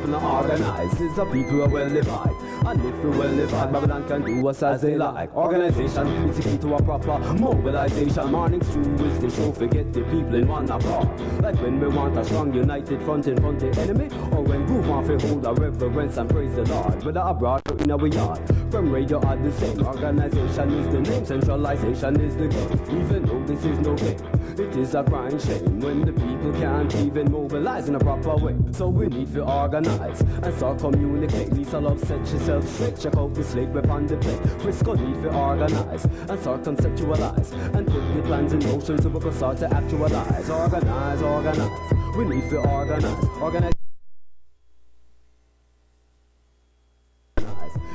people not organized. It's the people who are well divided. And if we well divided, Babylon can do us as they like. Organization is the key to a proper mobilization. Morning stew is the show, forget the people in one apart. Like when we want a strong united front in front of the enemy, or when groove on fi hold our reverence and praise the Lord. Whether abroad or in our yard, from radio are the same. Organization is the name, centralization is the game. Even though this is no game, it is a crying shame when the people can't even mobilize in a proper way. So we need to organize and start communicate. Lisa Love set yourself straight, check out the slate we're on the plate. Frisco need to organize and start conceptualize and put the plans in motion so we can start to actualize. Organize, organize. We need to organize.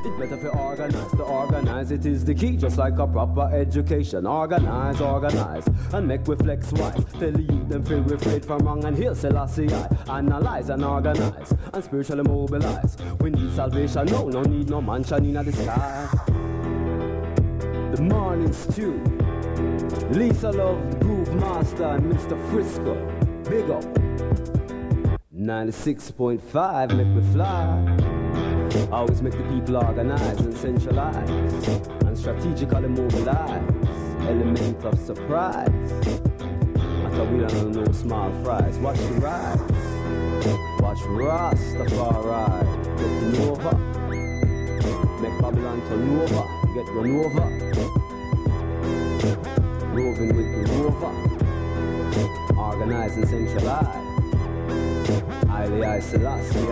It's better for organize. To organize it is the key, just like a proper education. Organize, organize, and make we flex wise. Tell the youth them feel afraid from wrong and heal Selassie I. Analyze and organize, and spiritually mobilize. We need salvation, no need no mansion in the sky. The morning stew. Lisa Love, the Groove Master, and Mr. Frisco. Big up. 96.5, make me fly. Always make the people organize and centralize and strategically mobilize. Element of surprise. I thought we don't know small fries. Watch the rise. Watch Rastafari get over. Make Babylon turn over. Get run over. Roving with the rover. Organize and centralize. Haile Selassie.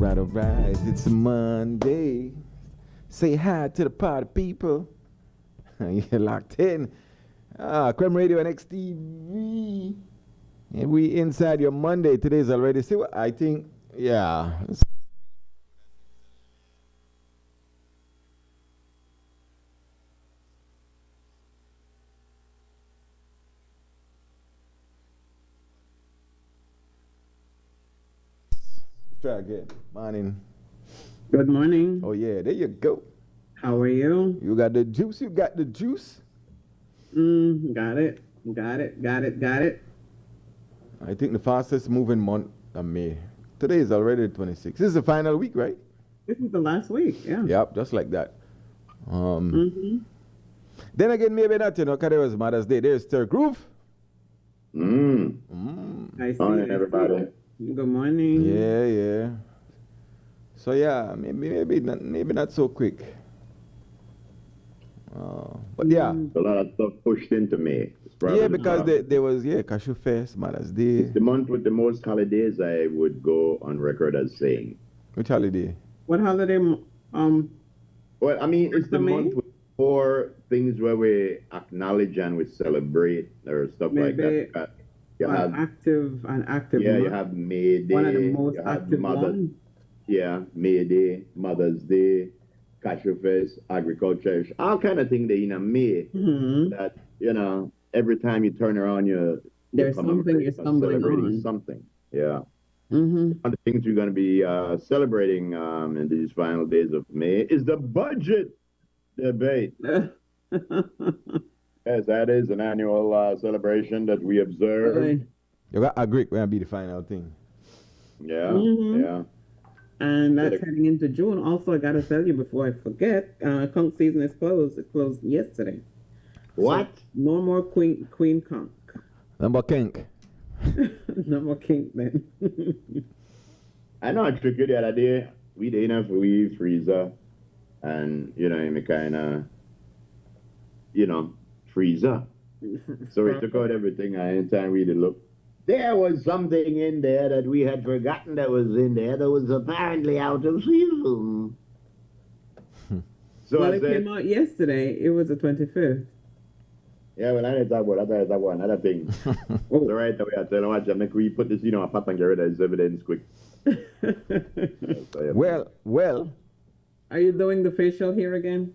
Alright, it's Monday. Say hi to the party people. You're locked in. Creme Radio and XTV. And we inside your Monday. Today's already. See what I think? Yeah. Try again. Morning. Good morning. Oh, yeah. There you go. How are you? You got the juice? You got the juice? Got it. I think the fastest moving month of May. Today is already the 26th. This is the final week, right? This is the last week, yeah. Yep, just like that. Then again, maybe not, because there was Mother's Day. There's Stir Groove. I see. Morning, everybody. Good morning. Yeah. So yeah, maybe not so quick. But yeah. A lot of stuff pushed into May. Yeah, because there was Cashew Fest, Mother's Day. It's the month with the most holidays, I would go on record as saying. Which holiday? What holiday? Well, I mean, it's the For me? month with more things where we acknowledge and we celebrate or stuff like that. Maybe Because you have, an active yeah, you month. have May One of the Day, most you have active Mother, ones. yeah, May Day, Mother's Day, Cashew Fest, Agriculture, all kind of thing they in a May Hmm. that, you know, every time you turn around, you're There's something commemorating you're or stumbling celebrating on. something. Yeah. Hmm. One of the things we're going to be celebrating in these final days of May is the budget debate. Yes, that is an annual celebration that we observe. You got agree when be the final thing. Yeah, Mhm. yeah. And Yeah, that's heading into June. Also, I gotta tell you before I forget, conch season is closed. It closed yesterday. What? So no more queen conch. Number kink. No more king then. I know I tricked you the other day. We did enough we freezer, and you know, me kind of, you know, freezer. So we took out everything, and anytime we did look, there was something in there that we had forgotten that was in there that was apparently out of season. So Well, I it said, came out yesterday. It was the 25th. yeah, well, I didn't talk about that. I talk about another thing. Oh. So right away, I tell him, watch, make we put this, you know, a pot and get rid of this evidence quick. So, yeah. Well. Are you doing the facial here again?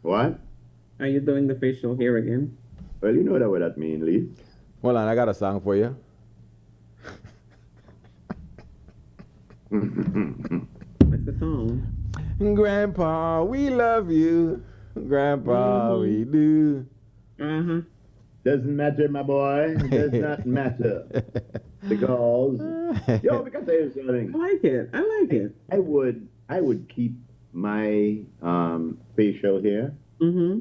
What? Are you doing the facial here again? Well, you know that what that means, Lee. Hold on, I got a song for you. What's the song? Grandpa, we love you. Grandpa, we do. Uh-huh. Doesn't matter, my boy. Does not matter. Because, because there's something. I like it. I like it. I would keep my facial hair Mm-hmm.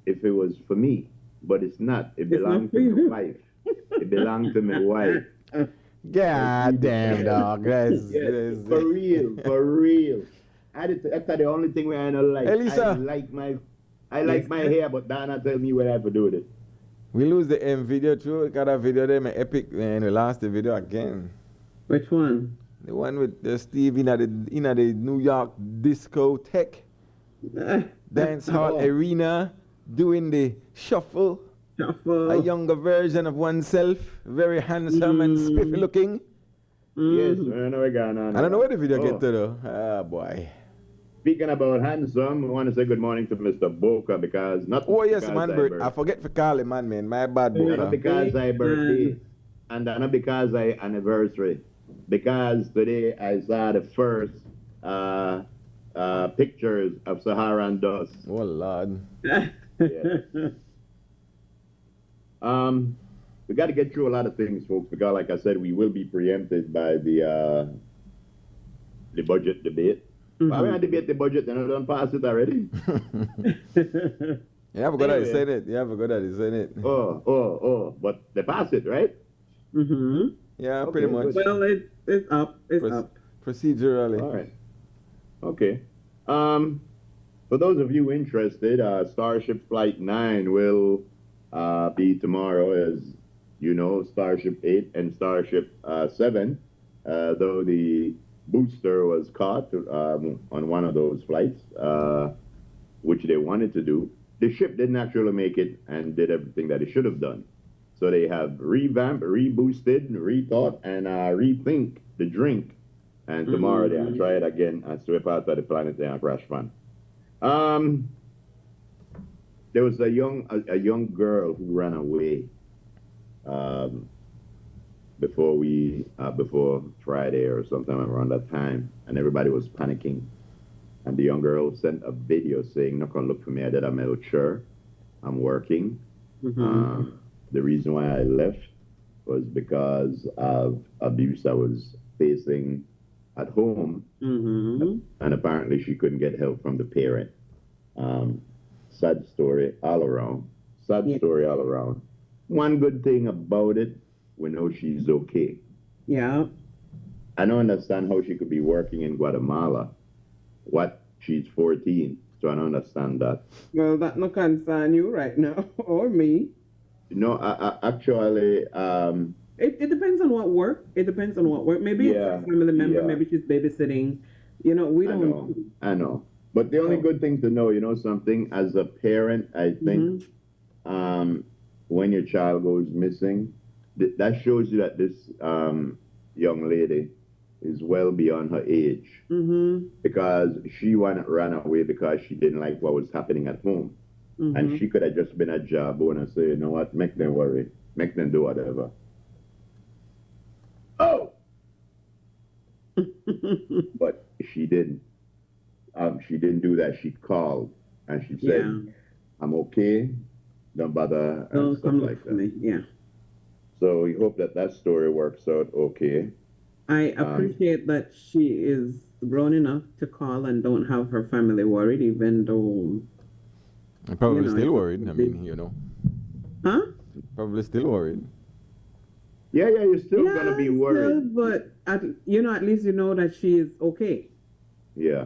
if it was for me, but it's not. It It's belongs not for to my you. wife. It belongs to my wife. God damn, dog. That's, Yes, for real, for real. That's the only thing where I don't like. Elisa. I like my hair, but Dana tell me what I have to do with it. We lose the M video too. We got a video there, my epic, and we lost the video again. Which one? The one with Steve in the New York discotheque, dance hall arena, doing the shuffle. Shuffle. A younger version of oneself, very handsome and spiffy looking. Yes, I know we got on. I don't know where the video get to though. Ah, boy. Speaking about handsome, we want to say good morning to Mr. Boca because not. Oh yes, because man. I forget to call him, man. My bad, Not Boca. because I birthday, and not because I anniversary. Because today I saw the first pictures of Saharan dust. Oh Lord. Yeah. We got to get through a lot of things, folks, because, like I said, we will be preempted by the budget debate. Mm-hmm. I mean, I debate the budget, and I don't pass it already. You have a good at the Senate. You have a good at the Senate. But they pass it, right? Mm-hmm. Yeah, Okay, pretty much. good. Well, it's up. It's up. Procedurally. All right. Okay. For those of you interested, Starship Flight 9 will be tomorrow, as you know, Starship 8 and Starship 7, though the booster was caught on one of those flights, which they wanted to do. The ship didn't actually make it and did everything that it should have done. So they have revamped, reboosted, rethought, and rethink the drink. And tomorrow they'll try it again and sweep out of the planet and crash fan. There was a young girl who ran away before Friday or sometime around that time, and everybody was panicking. And the young girl sent a video saying, "Not gonna look for me. I did a mail sure. I'm working. Mm-hmm. The reason why I left was because of abuse I was facing at home, Mm-hmm. and apparently she couldn't get help from the parent. Sad story all around. Story all around. One good thing about it, we know she's okay. Yeah. I don't understand how she could be working in Guatemala. She's 14, so I don't understand that. Well, that no concern you right now or me. No, actually, It depends on what work. It depends on what work. Maybe it's a family member. yeah. Maybe she's babysitting. You know, we don't. I know. But the only good thing to know, you know something, as a parent, I think when your child goes missing, that shows you that this young lady is well beyond her age. Because she ran away because she didn't like what was happening at home. And she could have just been a job owner and say, you know what, make them worry, make them do whatever. Oh! But she didn't. She didn't do that. She called and she said, I'm okay, don't bother, and Don't stuff come like look for that. me. Yeah. So we hope that that story works out okay. I appreciate that she is grown enough to call and don't have her family worried, even though. I'm probably know, still it's worried. I mean, you know. Huh? Probably still worried. Yeah, you're still gonna be worried. Still, but at least you know that she is okay. Yeah.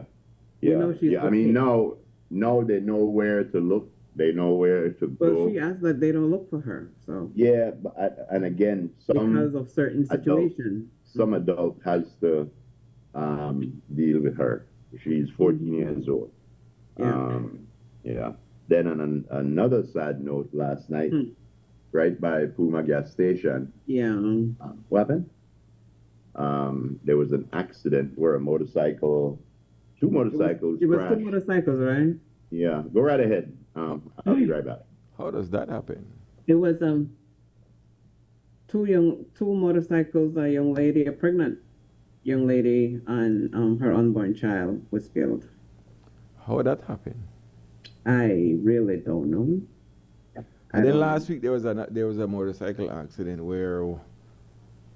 You know she's I mean, okay. now they know where to look. They know where to go. But she asked that they don't look for her. So. Yeah, but, and again, Because of certain situations. Some adult has to deal with her. She's 14 years old. Yeah. Then on another sad note, last night, right by Puma gas station. Yeah. What happened? There was an accident where two motorcycles It was crashed. 2 motorcycles, right? Yeah, go right ahead. I'll be right back. How does that happen? It was 2 motorcycles. A young lady, a pregnant young lady, and her unborn child was killed. How did that happen? I really don't know. And then last week there was a motorcycle accident where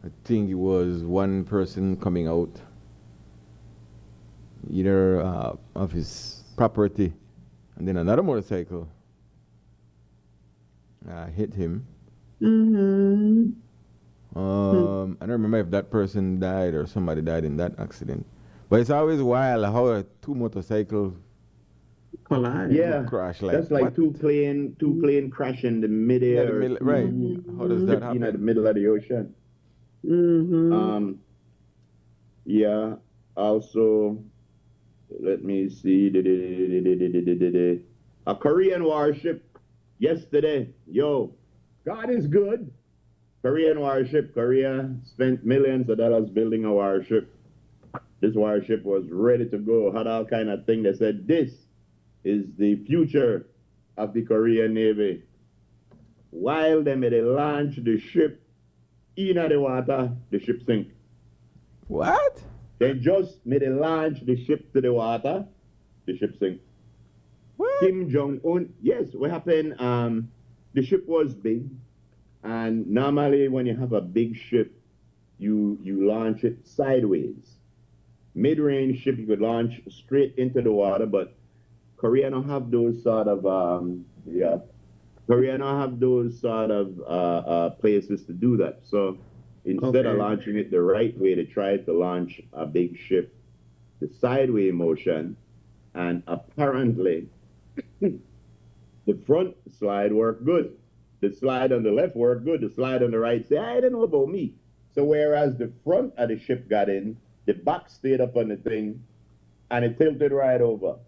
I think it was one person coming out either of his property, and then another motorcycle hit him. I don't remember if that person died or somebody died in that accident. But it's always wild how 2 motorcycles Collide. Yeah, crash like that's like what? two plane crash in the midair. Right. How does that happen? In the middle of the ocean. Yeah. Also, let me see. A Korean warship yesterday. Yo, God is good. Korean warship. Korea spent millions of dollars building a warship. This warship was ready to go. Had all kind of thing. They said this is the future of the Korean Navy. While they made a launch the ship in the water, the ship sink. What? They just made a launch the ship to the water, the ship sink. What? Kim Jong-un, yes, what happened, the ship was big, and normally when you have a big ship, you launch it sideways. Mid-range ship, you could launch straight into the water, but Korea don't have those sort of, Korea don't have those sort of places to do that. So instead of launching it the right way, they tried to launch a big ship the sideways motion, and apparently the front slide worked good. The slide on the left worked good. The slide on the right said, I don't know about me. So whereas the front of the ship got in, the back stayed up on the thing, and it tilted right over.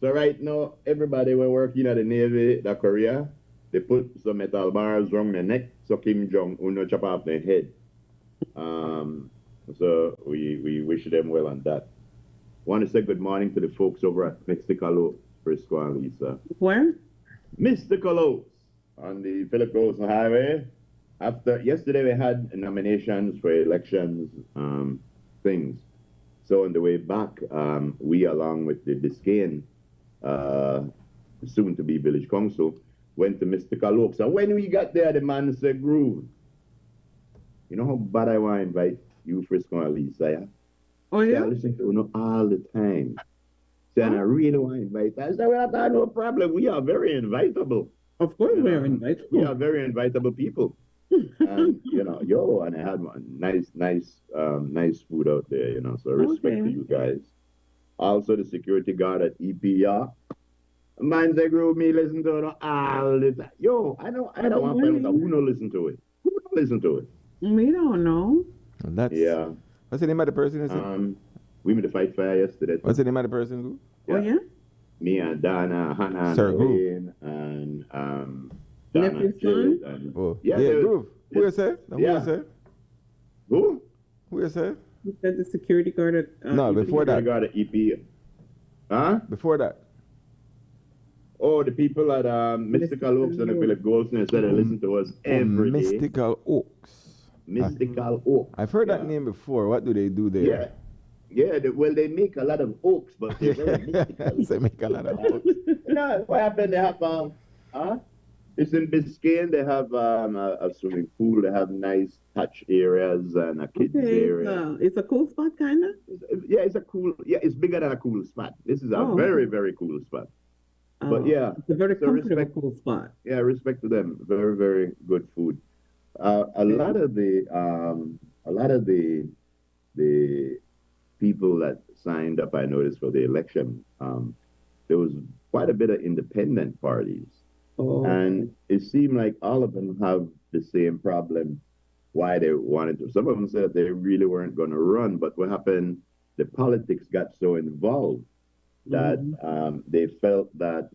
So right now, everybody we're working at the Navy, the Korea, they put some metal bars around their neck so Kim Jong-un no chop off their head. So we wish them well on that. Want to say good morning to the folks over at Mexico, Frisco and Lisa. Where? Mysticalos on the Philip Wilson Highway. Yesterday we had nominations for elections things. So on the way back, we along with the Biscayne soon to be village council went to Mystical Oaks. And when we got there, the man said, Groove, you know how bad I want to invite you, Frisco and Lisa, yeah? Oh, yeah? I listen to you all the time. So, and I really want to invite her. I said, well, that's no problem. We are very invitable. Of course we are invitable. We are very invitable people. And, and I had nice food out there, so respect to you guys. Also, the security guard at EPR. Man, they grew me listen to it all the time. Yo, I don't want to find out who don't listen to it. Who don't listen to it? We don't know. What's the name of the person? We made a fight fire yesterday. What's the name of the person? Oh, yeah? Me and Donna, Hannah, and Sir Groove. Elaine, and Donna, Nephew's Jillet, son? and Oh, yeah, yeah, they- Groove. Who you say? Who yeah. you say? Who? Who you say? You said the security guard at. No, EP? before Gotta that. go to EP. Huh? Before that. Oh, the people at Mystical Oaks and the Philip Goldsmith said they listen to us every day. Mystical Oaks. Mystical Oaks. I've heard that Yeah. name before. What do they do there? Yeah. Yeah, well, they make a lot of oaks, but they're very mystical. They make a lot of oaks. You know, what happened? They have, it's in Biscayne. They have a swimming pool. They have nice touch areas and a kids Okay, area. it's a cool spot, kind of. Yeah, it's bigger than a cool spot. This is a Oh, very, okay. very cool spot. But yeah, It's a very so comfortable, respect- cool spot. Yeah, respect to them. Very, very good food. A lot of the people that signed up, I noticed, for the election, there was quite a bit of independent parties. Oh, And it seemed like all of them have the same problem why they wanted to. Some of them said they really weren't going to run, but what happened, the politics got so involved that they felt that,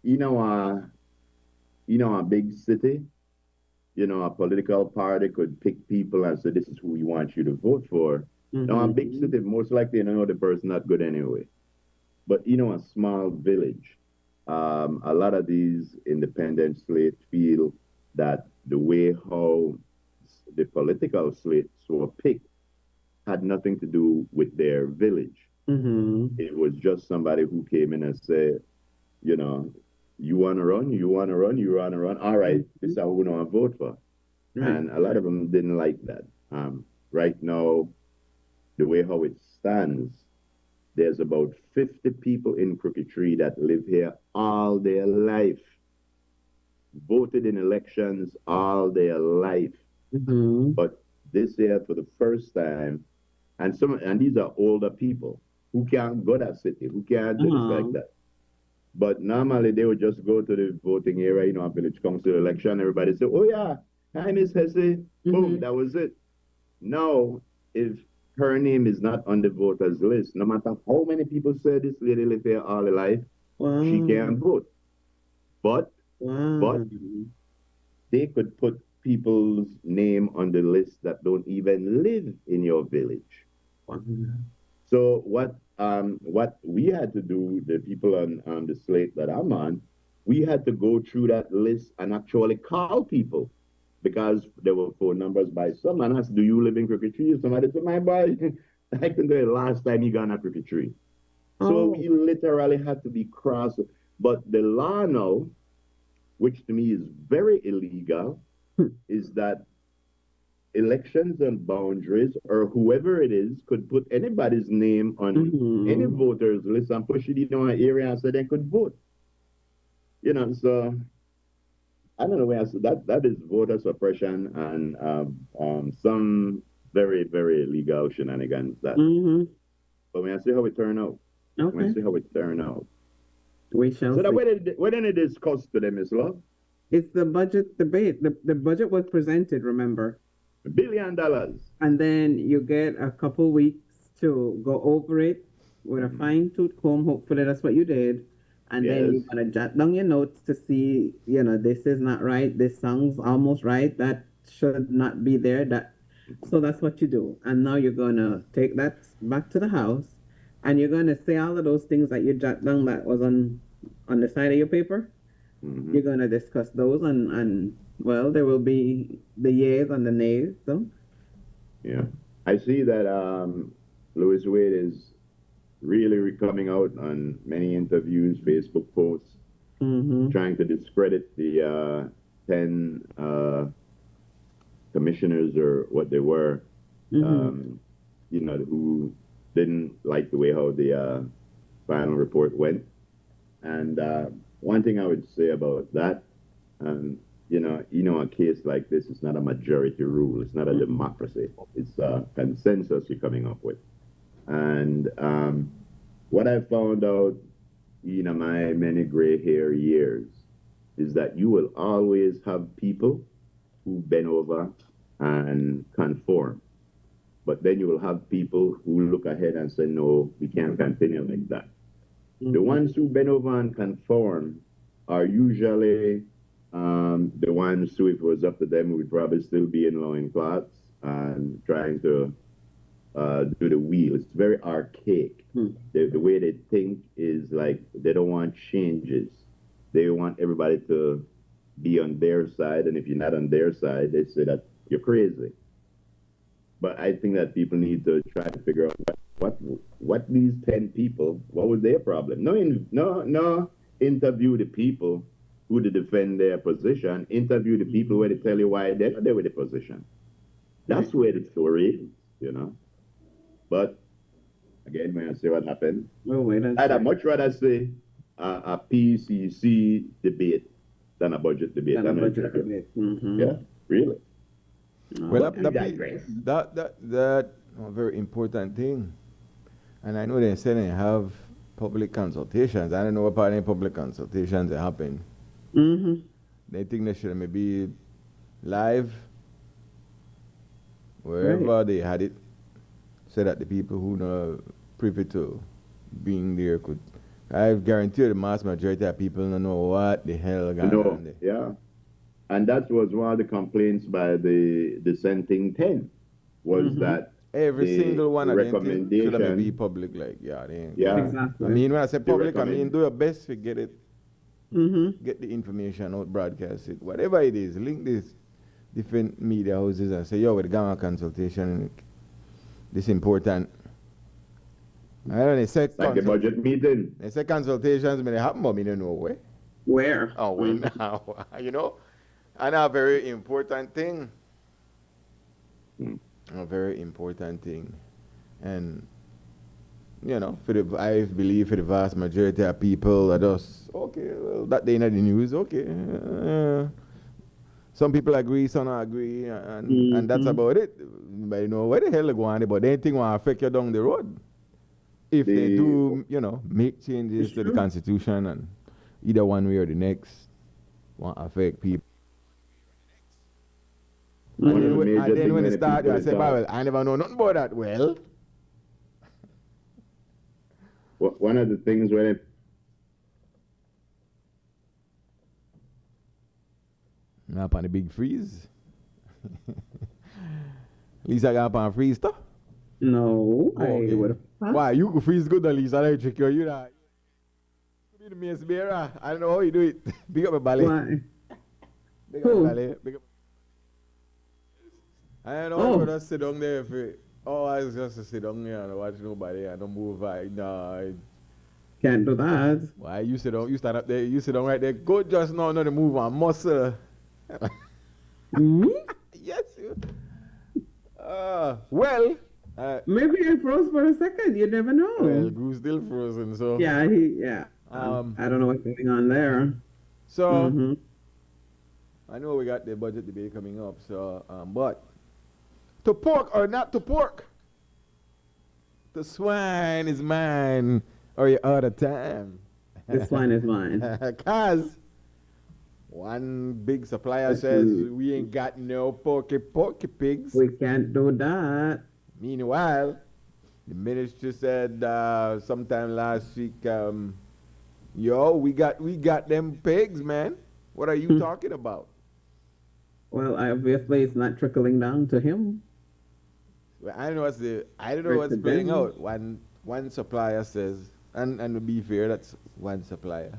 a big city, a political party could pick people and say, this is who we want you to vote for. Now, a big city, most likely, the person not good anyway. But, a small village, a lot of these independent slates feel that the way how the political slates were picked had nothing to do with their village. It was just somebody who came in and said, you want to run, you want to run, you want to run. All right, this is how we want to vote for. Right. And a lot of them didn't like that. Right now, the way how it stands, there's about 50 people in Crooked Tree that live here all their life, voted in elections all their life. But this year, for the first time, and these are older people who can't go to that city, who can't do this like that. But normally they would just go to the voting area, a village council election. Everybody say, "Oh yeah, hi Miss Hesse." Boom, that was it. Now, if her name is not on the voters list, no matter how many people say this lady live here all her life, Wow. she can't vote. But Wow. they could put people's name on the list that don't even live in your village. Wow. So what we had to do, the people on the slate that I'm on, we had to go through that list and actually call people, because there were phone numbers by someone asked, do you live in Crooked Tree? Somebody said, my boy, I can do it last time he gone to Crooked Tree. So we literally had to be cross. But the law now, which to me is very illegal, is that elections and boundaries, or whoever it is, could put anybody's name on any voters list and push it in an area so they could vote. So I don't know where that is voter suppression and some very, very illegal shenanigans. But when I see how it turned out, We shall So see. that when did it discuss to them, Miss Love? It's the budget debate. The budget was presented, remember? $1 billion. And then you get a couple weeks to go over it with a fine-tooth comb. Hopefully that's what you did. And then you're Yes. going to jot down your notes to see, this is not right. This song's almost right. That should not be there. So that's what you do. And now you're going to take that back to the house. And you're going to say all of those things that you jot down that was on the side of your paper. You're going to discuss those. And well, there will be the yeas and the nays. So. Yeah. I see that Louis Wade is really coming out on many interviews, Facebook posts, trying to discredit the 10 commissioners, or what they were, who didn't like the way how the final report went. And one thing I would say about that, a case like this is not a majority rule. It's not a democracy. It's a consensus you're coming up with. And what I found out in my many gray hair years is that you will always have people who bend over and conform. But then you will have people who look ahead and say, no, we can't continue like that. The ones who bend over and conform are usually the ones who, if it was up to them, would probably still be in loincloths and trying to do the wheel. It's very archaic. The way they think is like they don't want changes. They want everybody to be on their side, and if you're not on their side, they say that you're crazy. But I think that people need to try to figure out what these 10 people, what was their problem? No interview the people who to defend their position. Interview the people where they tell you why they're not there with the position. That's where the story is, you know. But again, when I say what happened, We'll wait and I'd see. much rather say a PCC debate than a budget debate. Than a budget debate. Yeah, really. Well, Okay. that a very important thing. And I know they said they have public consultations. I don't know about any public consultations that happen. They think they should maybe live wherever they had it, so that the people who are privy to being there could. I guarantee you the mass majority of people don't know what the hell going on there. Yeah. And that was one of the complaints by the dissenting 10 was that every single one of them should be public, like Exactly. I mean, when I say public, I mean do your best to get it, get the information out, broadcast it, whatever it is. Link this different media houses and say, yo, we're going to consultation. This important. I don't know, they say like the budget meeting. They say consultations, but they happen, but me don't know where. Where? Oh, when now, you know, and a very important thing. A very important thing, and you know, I believe for the vast majority of people are just okay. Well, that day in the news, okay. Some people agree, some don't agree, and that's about it. But you know where the hell they're going, but anything will affect you down the road. If they do, you know, make changes to the Constitution, and either one way or the next, won't affect people. And then when it started, I said, well, I never know nothing about that. Well, one of the things when up on the big freeze. At least I got up on freeze stuff. No, Okay. I would have. Why you could freeze good at least? I don't trick you. You know, you be the mace bearer. I don't know how you do it. Big up my ballet. Why? Big up my ballet. Big up. I don't know. Oh. I just sit down there. I was just to sit down there and watch nobody and don't move. Can't do that. Why you sit down? You stand up there. You sit down right there. Go just now. Not to move on muscle. Me? Yes. Well. Maybe I froze for a second. You never know. Well, Gru's still frozen, so. Yeah, I don't know what's going on there. So, I know we got the budget debate coming up, so, but, to pork or not to pork? The swine is mine, or you out of time. This one is mine. Cause, one big supplier says, we ain't got no porky pigs. We can't do that. Meanwhile, the minister said sometime last week, yo, we got them pigs, man. What are you talking about? Well, obviously it's not trickling down to him. Well, I don't know what's playing out. One supplier says, and to be fair, that's one supplier,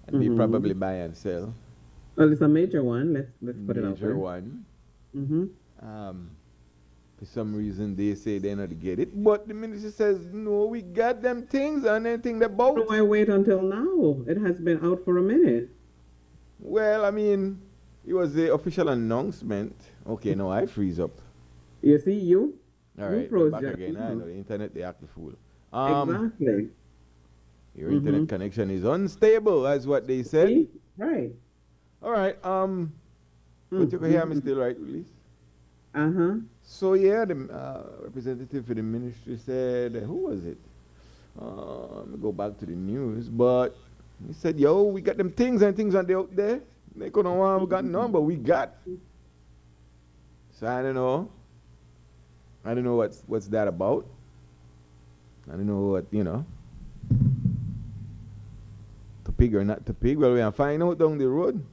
and they probably buy and sell. Well, it's a major one. Let's put it out there. Major one. For some reason, they say they're not to get it, but the minister says, no, we got them things and anything that boat. Why wait until now? It has been out for a minute. Well, I mean, it was the official announcement. Okay, now I freeze up. You see, you froze back again. I know the internet, they act the fool. Exactly. Your internet connection is unstable, that's what they said. See? Right. All right. But you can hear me still, right, Release? So yeah, the representative for the ministry said, who was it? Let me go back to the news, but he said, yo, we got them things and things out there. They couldn't want, we got none, but we got. So I don't know. I don't know what's that about. I don't know what, you know. pig or not to pig? Well, we can find out down the road.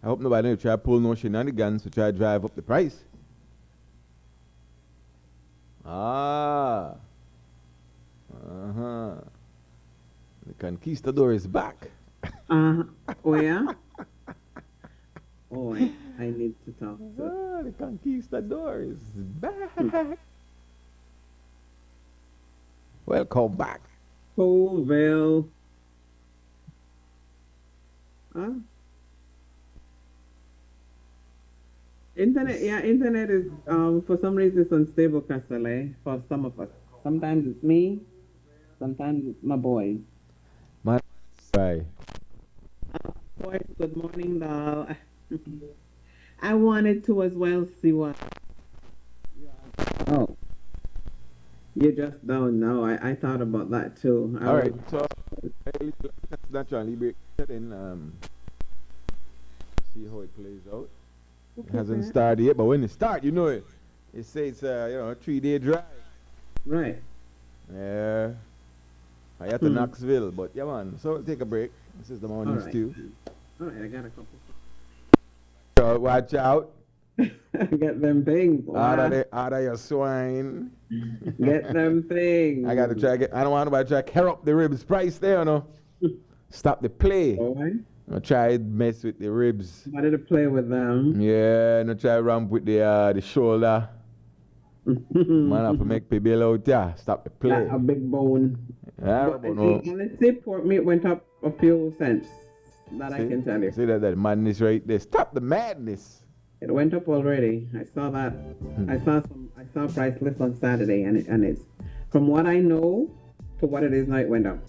I hope nobody don't try to pull no shenanigans to try to drive up the price. Ah. Uh-huh. The conquistador is back. Oh yeah. Oh, I need to talk to. Ah, the conquistador is back. Welcome back. Colville. Huh? Internet is for some reason it's unstable, Castle, for some of us. Sometimes it's me, sometimes it's my boy. My right. Boys, good morning, doll. I wanted to as well see what. Oh, you just don't know. I thought about that too. All right. So let's naturally break it and see how it plays out. It hasn't started yet, but when it starts, you know it. It says a 3-day drive. Right. Yeah. I had to Knoxville, but yeah, man. So take a break. This is the morning stew. All right, I got a couple. So watch out. Get them things. Out of your swine. Get them things. I got to try I don't want nobody to try to carry up the ribs price there, you know. Stop the play. Boy. No try mess with the ribs. Wanted to play with them. Yeah, no try ramp with the shoulder. Man have to make people out there. Stop the play. Like a big bone. Yeah, but no. Honestly, pork meat went up a few cents. That See? I can tell you. See that madness right there. Stop the madness. It went up already. I saw that. I saw price list on Saturday, and it's from what I know to what it is now. It went up.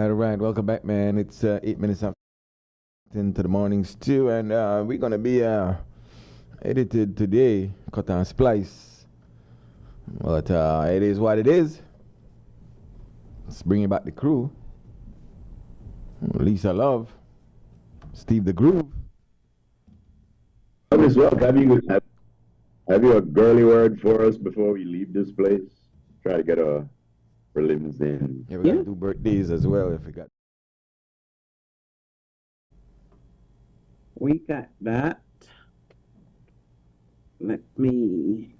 right. Welcome back, man. It's 8 minutes after into the morning stew, and we're gonna be edited today, cut and splice. But it is what it is. Let's bring back the crew. Lisa Love, Steve the Groove. Miss Love, have you a girly word for us before we leave this place? Try to get a prelims in. Yeah, we gotta do birthdays as well if we got. We got that. Let me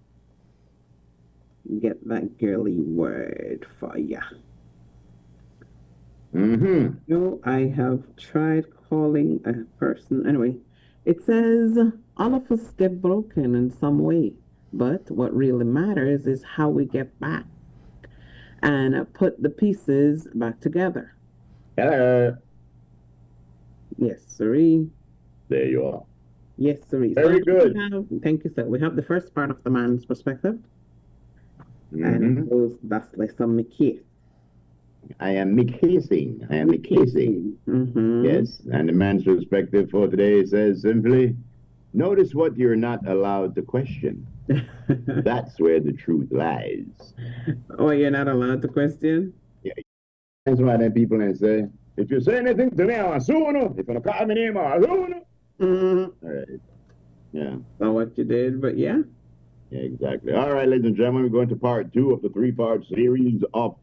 get that girly word for ya. Mm-hmm. No, I have tried calling a person. Anyway, it says all of us get broken in some way, but what really matters is how we get back and put the pieces back together. Hello. Yes, sirree. There you are. Yes, sirree. Very good. Thank you, sir. We have the first part of the man's perspective, and Mm-hmm. it goes thus like some case. I am McCasing. Mm-hmm. Yes. And the man's perspective for today says simply, notice what you're not allowed to question. That's where the truth lies. Oh, you're not allowed to question? That's why then people then say, if you say anything to me, I'll sue you. If you call me name, I'll sue you. Mm-hmm. All right. Yeah. Not what you did, but yeah. Yeah, exactly. All right, ladies and gentlemen, we're going to part 2 of the 3-part series of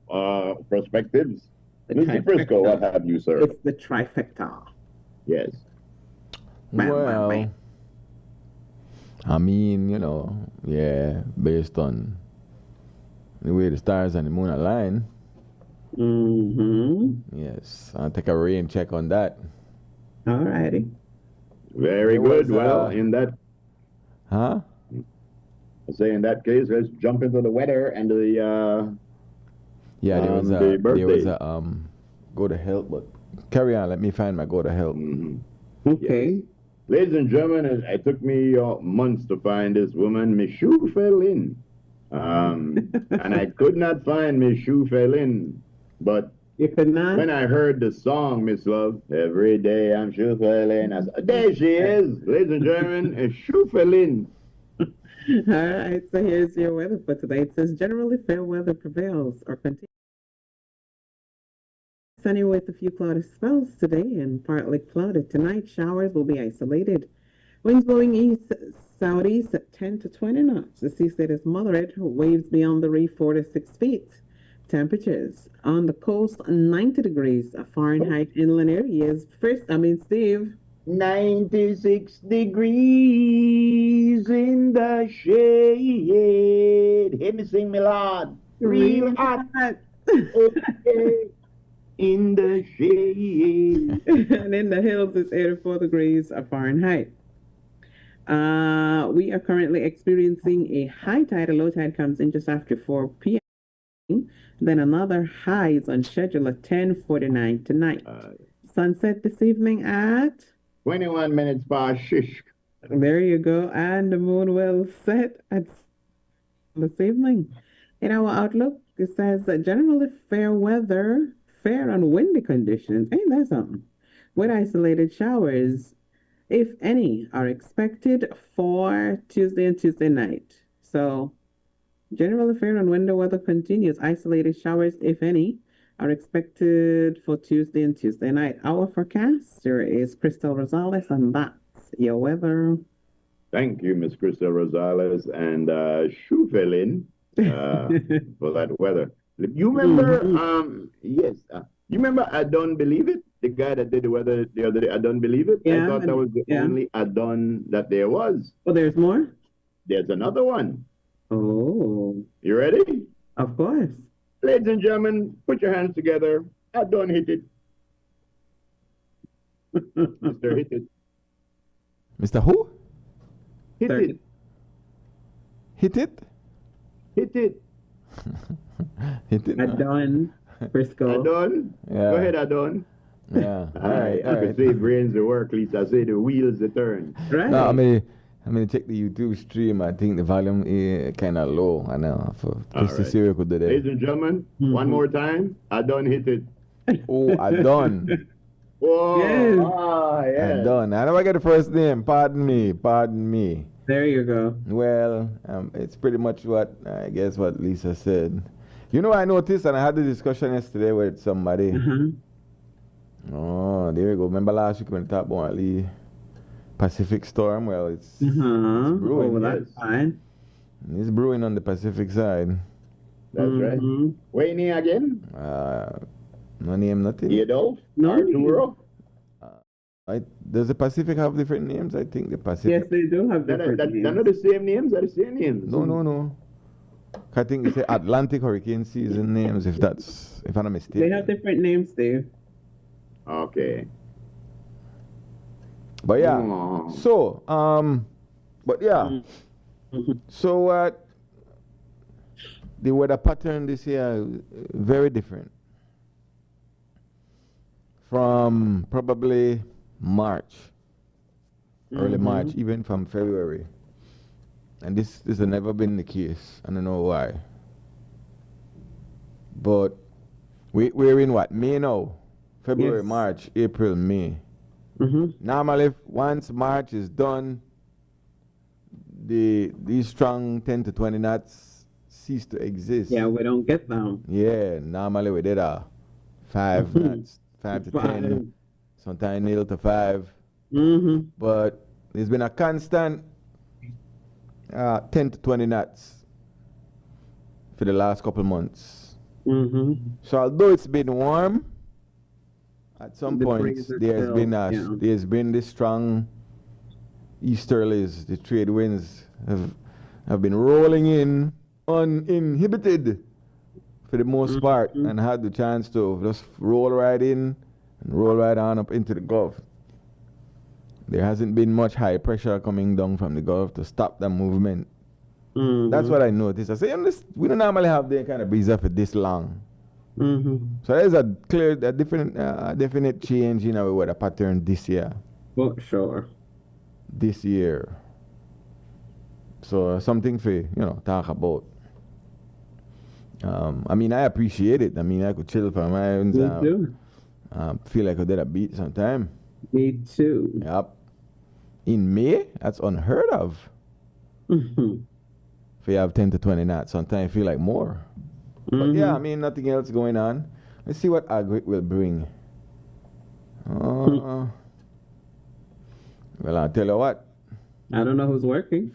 perspectives. The Mr. Frisco, trifecta. what have you, sir? It's the trifecta. Yes. Bam, bam, Well, bam. I mean, based on the way the stars and the moon align, Mm-hmm. yes, I'll take a rain check on that. Alrighty. Very There good. was, Well, in that case, let's jump into the weather and the Yeah, there was the birthday. go to hell, but carry on. Let me find my go to hell. Okay. Yes. Ladies and gentlemen, it took me months to find this woman. My shoe fell in. And I could not find my shoe fell in. But You could not? when I heard the song, Miss Love, every day I'm shoe fell in, I said, there she is. Ladies and gentlemen, a shoe fell in. Alright, so here's your weather for today. It says generally fair weather prevails or continues. Sunny with a few cloudy spells today and partly cloudy. Tonight, showers will be isolated. Winds blowing east southeast at 10 to 20 knots. The sea state is moderate. Waves beyond the reef 4 to 6 feet. Temperatures on the coast 90 degrees Fahrenheit. Inland areas. Steve. 96 degrees in the shade. Hear me sing, me lord. Real hot. Okay. In the shade. And in the hills, it's 84 degrees Fahrenheit. We are currently experiencing a high tide. A low tide comes in just after 4 p.m. Then another high is on schedule at 10:49 tonight. Sunset this evening at 21 minutes past shish. there you go, and the moon will set at this evening. In our outlook, it says that generally fair weather, fair and windy conditions. Ain't that something? With isolated showers, if any, are expected for Tuesday and Tuesday night. So, generally fair and windy weather continues. Isolated showers, if any, are expected for Tuesday and Tuesday night. Our forecaster is Crystal Rosales, and that's your weather. Thank you, Miss Crystal Rosales, and shoe fell in for that weather. You remember, yes, you remember I Don't Believe It? The guy that did the weather the other day, I Don't Believe It? Yeah, I thought that was the only Adon that there was. Oh, there's more? There's another one. Oh, You ready? of course. Ladies and gentlemen, put your hands together. I don't hit it. Mr. Hit It. Mr. Who? Hit Sir. it. Hit it? Hit it. Hit it? Adon, Frisco. Adon? Yeah. Go ahead, Adon. Yeah. All right. I could say brains to work, at least I say the wheels to turn. Right. No, I mean, check the YouTube stream. I think the volume is kind of low. I know. For Christy right. Syria could do Ladies that. and gentlemen, one more time. I don't hit it. Oh, I done. Oh, Yes. I yeah. done. I never get the first name. Pardon me. Pardon me. There you go. Well, it's pretty much what I guess what Lisa said. You know, I noticed, and I had the discussion yesterday with somebody. Uh-huh. Oh, there you go. Remember last week when we talked about the Pacific Storm? Well, it's Uh-huh. brewing. Oh, that's yes. fine. It's brewing on the Pacific side. That's right. Mhm. Where you name again? No name, nothing. Adolf? No. Arturo? Does the Pacific have different names? I think the Pacific. Yes, they do have They're different not names. the same names. They're the same names. No. I think it's the Atlantic hurricane season names, if I'm not mistaken. They have different names, Dave. Okay. But yeah. Oh. So, but yeah. Mhm. So what? The weather pattern this year very different from probably March, early March, even from February. And this has never been the case. I don't know why. But we're in what? May now? February, Yes. March, April, May. Mhm. Normally, once March is done, these strong 10 to 20 knots cease to exist. Yeah, we don't get them. Yeah, normally we did 5 knots, 5 to 10, 5. sometimes 0 to 5. Mhm. But there's been a constant 10 to 20 knots for the last couple months. Mhm. So although it's been warm, at some The point breeze is there's still, been yeah. there's been this strong easterlies. The trade winds have been rolling in uninhibited for the most part, and had the chance to just roll right in and roll right on up into the Gulf. There hasn't been much high pressure coming down from the Gulf to stop that movement. Mhm. That's what I noticed. I say, we don't normally have the kind of breeze for this long. Mhm. So there's a definite change in our weather pattern this year. For sure. This year. So something for talk about. I mean, I appreciate it. I mean, I could chill for my own. Me too. Feel like I did a beat sometime. Me too. Yep. In May, that's unheard of. Mhm. If you have 10 to 20 knots, sometimes I feel like more. But yeah, I mean, nothing else going on. Let's see what Agric will bring. Well, I'll tell you what. I don't know who's working.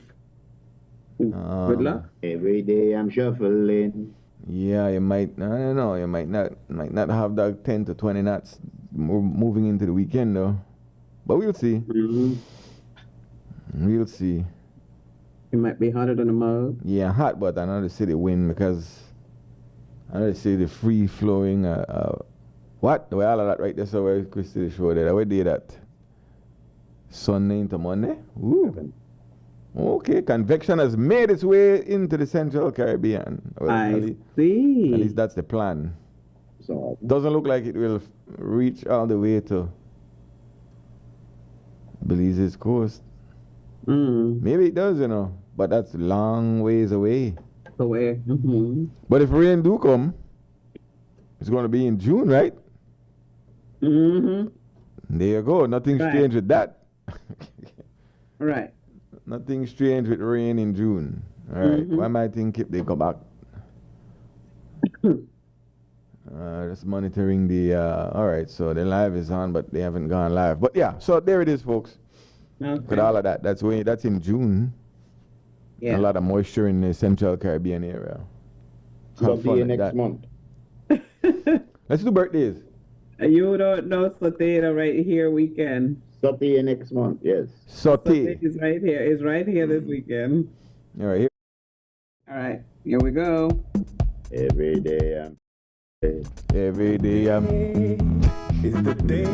Good luck. Every day I'm shuffling. Yeah, you might. I don't know. You might not have that 10 to 20 knots moving into the weekend though. But we'll see. Mhm. We'll see. It might be hotter than a mug. Yeah, hot, but I know the city wind because I know the city free flowing. What? The way all of that right there. So where Christy show that? Where did that? Sunday into Monday. Ooh. Okay, convection has made its way into the Central Caribbean. Well, I see. At least that's the plan. So Doesn't look like it will reach all the way to Belize's coast. Mm. Maybe it does, but that's a long ways away. The way. Mm-hmm. But if rain do come, it's going to be in June, right? Mm-hmm. There you go. Nothing Right. strange with that. Right. Nothing strange with rain in June. All right. Mhm. Why might think if they go back? Just monitoring the. All right. So the live is on, but they haven't gone live. But yeah. So there it is, folks. Okay. With all of that, that's in June. Yeah. A lot of moisture in the Central Caribbean area. so Have see fun you with next that. month. Let's do birthdays. You don't know Satira right here weekend. So see you next month. Yes. Saute. Is right here. Is right here this weekend. All right. Here. All right. Here we go. Every day I'm. Every day I'm. It's the day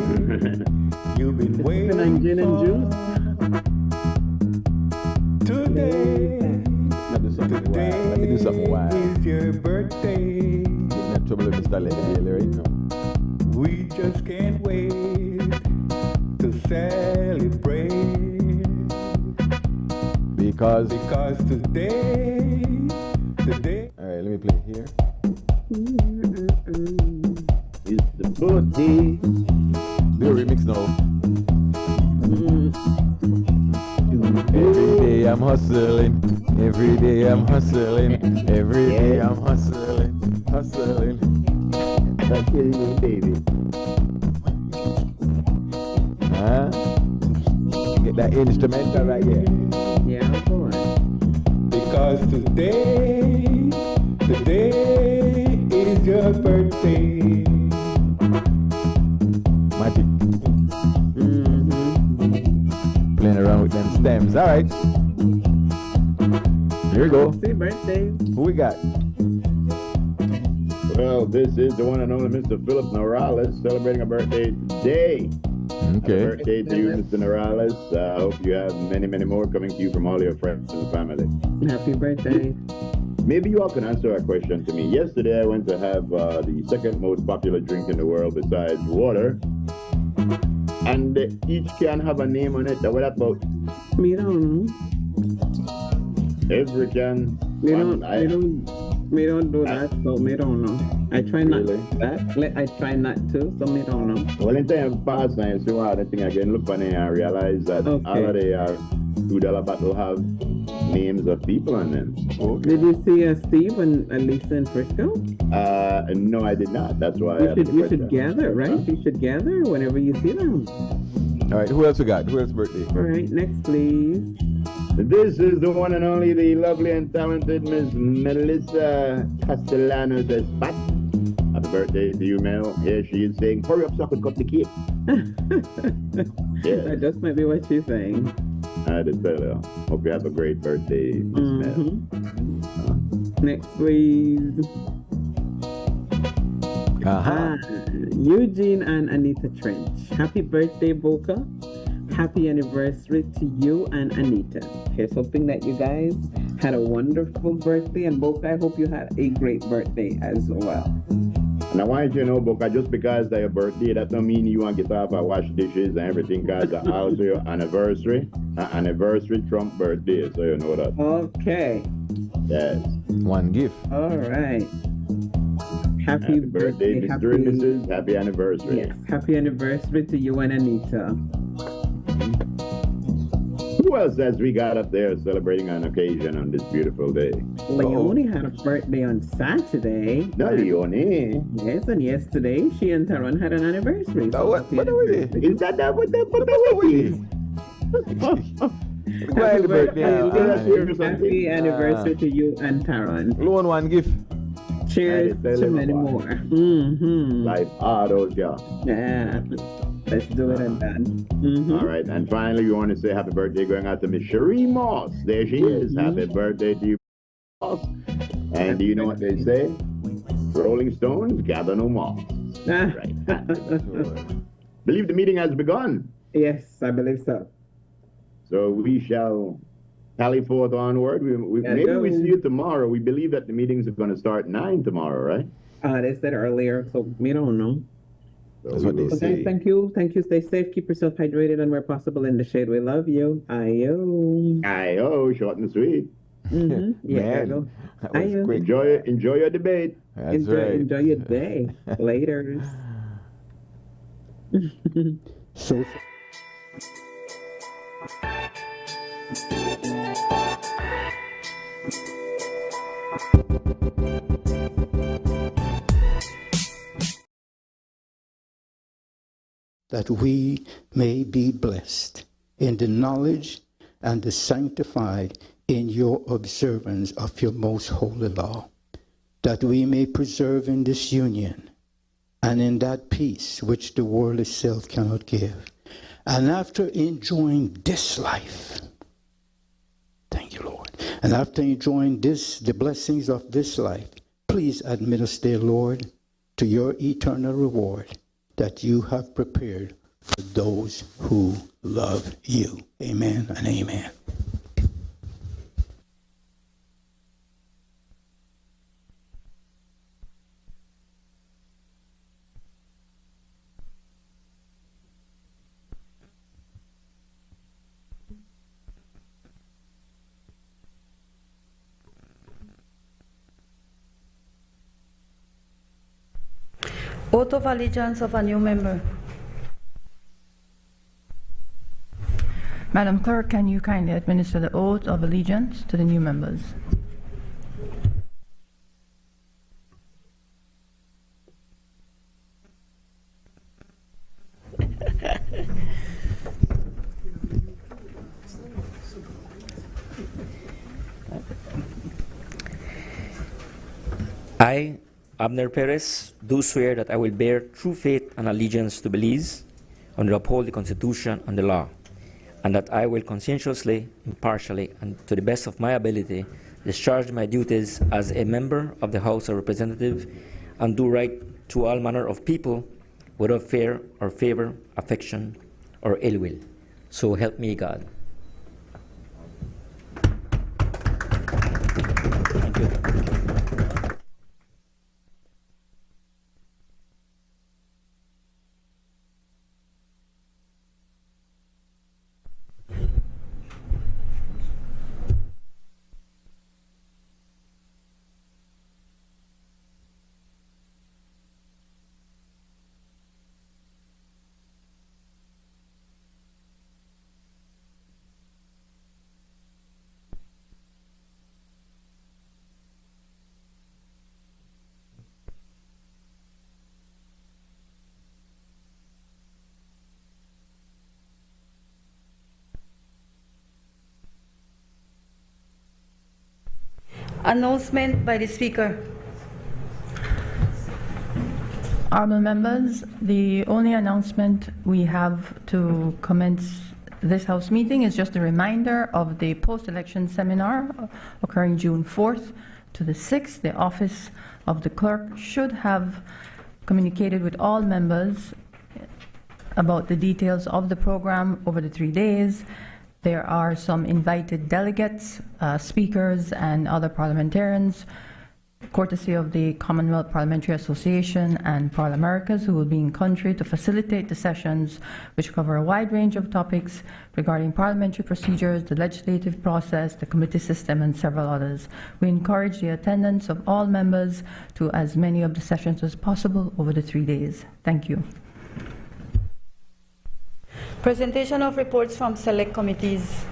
you've been waiting Sipping on gin and juice. today. Let me do something wild. Let me do something wild. It's your birthday. Getting in trouble with Mr. Lady right now. We just can't wait to celebrate. Because. Because today. All right, let me play here. It's the birthday. Do a remix now. Every day I'm hustling. Every day I'm hustling. Every day I'm hustling. Hustling. That's your name, baby. Huh? Get that instrumental right here. Yeah, boy. Because today is your birthday. Magic. Playing around with them stems. All right. Here we go. Happy birthday. Who we got? Well, this is the one and only Mr. Philip Morales celebrating a birthday today. Happy Okay. birthday to you, Mr. Morales. I hope you have many, many more coming to you from all your friends and family. Happy birthday. Maybe you all can answer a question to me. Yesterday, I went to have the second most popular drink in the world besides water. And each can have a name on it. What about We don't know. every can? We don't do that, so we don't know. I try not Really? to do that. I try not to, so we don't know. Well, in time past, I see what the thing again. Look on it and realize that Okay. all of the $2 bottle have names of people on them. Okay. Did you see Steve and Lisa in Frisco? No, I did not. That's why I You asked should, the you question. should gather, right? You should gather whenever you see them. All right. Who else we got? Who else birthday? All right, next, please. This is the one and only, the lovely and talented Miss Melissa Castellanos Espat. Happy birthday to you, Mel. Here she is saying, hurry up so I can cut the cake. Yes. That just might be what she's saying. I did tell her. Hope you have a great birthday, Miss Mel. Next, please. Uh-huh. Eugene and Anita Trench. Happy birthday, Boca. Happy anniversary to you and Anita. Here's hoping that you guys had a wonderful birthday, and Boca, I hope you had a great birthday as well. And I want you to know, Boca, just because it's your birthday, that don't mean you want to get off and wash dishes and everything, because it's also your anniversary. Anniversary Trump birthday, so you know that. Okay. Yes. One gift. All right. Happy birthday, Mr. and Mrs. Happy anniversary. Yes. Happy anniversary to you and Anita. Who else has we got up there celebrating an occasion on this beautiful day? Leonie had a birthday on Saturday. No, Leonie. Yes, and yesterday she and Taron had an anniversary. Oh, what are we? Is that what the Happy birthday. Happy anniversary to you and Taron. Loan one gift. Cheers Hey, to many more. Mm-hmm. Life autos, yeah. Yeah. Let's do it and done. Mm-hmm. All right, and finally, we want to say happy birthday going out to Miss Cherie Moss. There she is. Happy birthday to you, Moss. And do you know what they say? Rolling Stones gather no moss. Right. Believe the meeting has begun. Yes, I believe so. So we shall tally forth onward. Maybe we see you tomorrow. We believe that the meetings are going to start 9 tomorrow, right? They said earlier, so we don't know. So That's what they Okay, say. thank you. Thank you. Stay safe. Keep yourself hydrated and where possible in the shade. We love you. Ayo. Aye-oh, short and sweet. Mm-hmm. Yeah, there you Man, go. that was Ayo. quick. Enjoy your debate. That's right. Enjoy your day. Later. So that we may be blessed in the knowledge and the sanctified in your observance of your most holy law, that we may preserve in this union and in that peace which the world itself cannot give. And after enjoying this life, thank you, Lord, and after enjoying the blessings of this life, please administer, Lord, to your eternal reward that you have prepared for those who love you. Amen and amen. Oath of allegiance of a new member. Madam Clerk, can you kindly administer the oath of allegiance to the new members? I, Abner Perez, do swear that I will bear true faith and allegiance to Belize, and will uphold the Constitution and the law, and that I will conscientiously, impartially, and to the best of my ability discharge my duties as a member of the House of Representatives and do right to all manner of people without fear or favor, affection, or ill will. So help me God. Thank you. Announcement by the Speaker. Honorable members, the only announcement we have to commence this House meeting is just a reminder of the post-election seminar occurring June 4th to the 6th. The Office of the Clerk should have communicated with all members about the details of the program over the 3 days. There are some invited delegates, speakers, and other parliamentarians, courtesy of the Commonwealth Parliamentary Association and Parliamericas, who will be in country to facilitate the sessions, which cover a wide range of topics regarding parliamentary procedures, the legislative process, the committee system, and several others. We encourage the attendance of all members to as many of the sessions as possible over the 3 days. Thank you. Presentation of reports from select committees.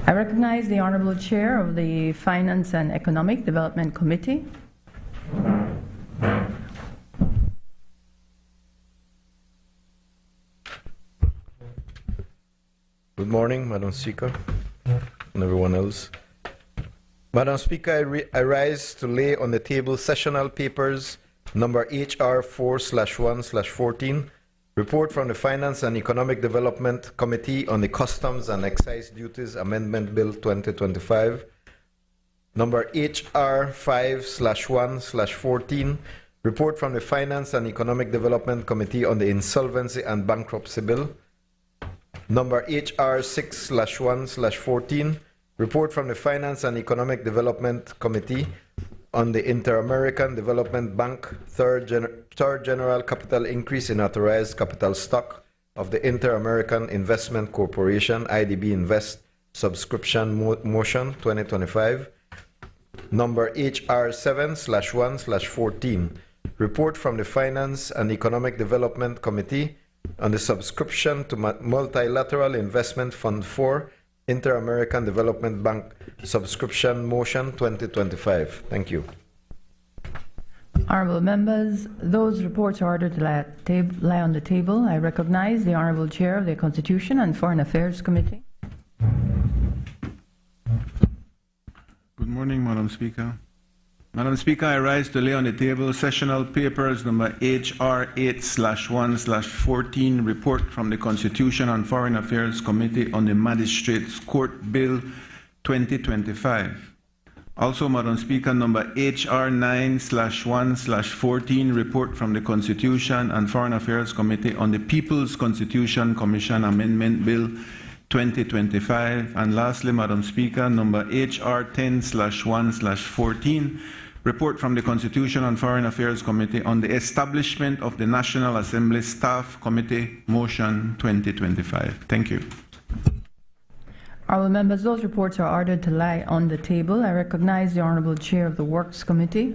I recognize the Honorable Chair of the Finance and Economic Development Committee. Good morning, Madam Speaker, and everyone else. Madam Speaker, I rise to lay on the table sessional papers number HR 4/1/14, report from the Finance and Economic Development Committee on the Customs and Excise Duties Amendment Bill 2025, number HR 5/1/14, report from the Finance and Economic Development Committee on the Insolvency and Bankruptcy Bill, number HR 6/1/14, report from the Finance and Economic Development Committee on the Inter-American Development Bank third general capital increase in authorized capital stock of the Inter-American Investment Corporation, IDB Invest subscription motion 2025, number HR 7/1/14, report from the Finance and Economic Development Committee on the subscription to Multilateral Investment Fund 4 Inter-American Development Bank subscription motion 2025. Thank you. Honorable members, those reports are ordered to lie on the table. I recognize the Honorable Chair of the Constitution and Foreign Affairs Committee. Good morning, Madam Speaker. Madam Speaker, I rise to lay on the table sessional papers number HR 8/1/14, report from the Constitution and Foreign Affairs Committee on the Magistrates Court Bill 2025. Also, Madam Speaker, number HR 9/1/14, report from the Constitution and Foreign Affairs Committee on the People's Constitution Commission Amendment Bill 2025. And lastly, Madam Speaker, number HR 10/1/14, report from the Constitution and Foreign Affairs Committee on the establishment of the National Assembly Staff Committee motion 2025. Thank you. Honorable members, those reports are ordered to lie on the table. I recognize the Honorable Chair of the Works Committee.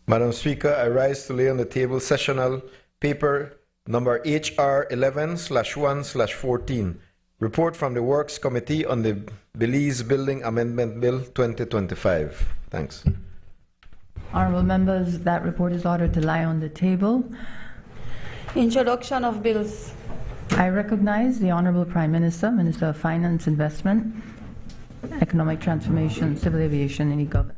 Madam Speaker, I rise to lay on the table sessional paper number HR 11/1/14, report from the Works Committee on the Belize Building Amendment Bill 2025. Thanks. Honorable members, that report is ordered to lie on the table. Introduction of bills. I recognize the Honorable Prime Minister, Minister of Finance, Investment, Economic Transformation, Civil Aviation, and E-Government.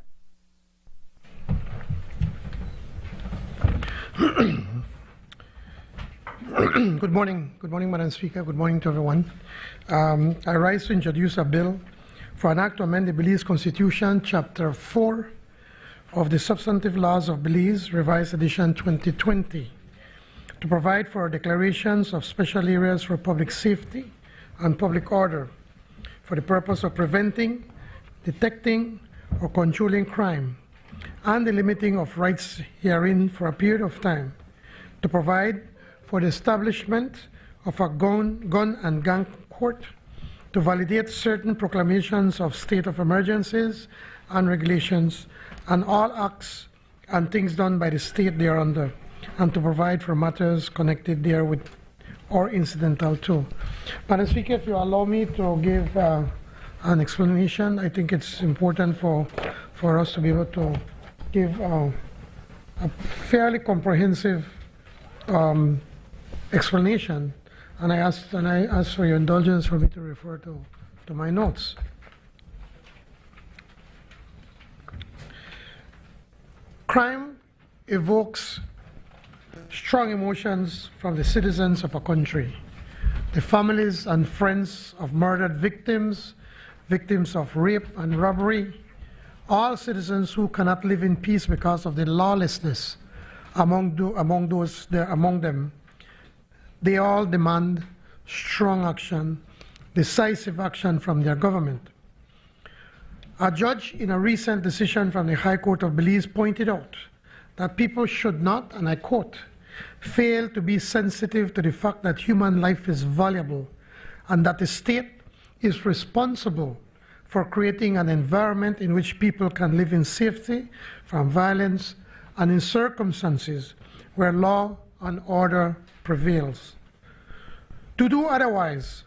Good morning, Madam Speaker. Good morning to everyone. I rise to introduce a bill for an act to amend the Belize Constitution, Chapter 4 of the Substantive Laws of Belize, Revised Edition 2020, to provide for declarations of special areas for public safety and public order for the purpose of preventing, detecting, or controlling crime, and the limiting of rights herein for a period of time, to provide for the establishment of a gun and gang court, to validate certain proclamations of state of emergencies and regulations, and all acts and things done by the state thereunder, and to provide for matters connected therewith or incidental to. Madam Speaker, if you allow me to give an explanation, I think it's important for us to be able to give a fairly comprehensive explanation, and I ask for your indulgence for me to refer to my notes. Crime evokes strong emotions from the citizens of a country, the families and friends of murdered victims, victims of rape and robbery, all citizens who cannot live in peace because of the lawlessness among them. They all demand strong action, decisive action from their government. A judge in a recent decision from the High Court of Belize pointed out that people should not, and I quote, fail to be sensitive to the fact that human life is valuable and that the state is responsible for creating an environment in which people can live in safety from violence and in circumstances where law and order prevails. To do otherwise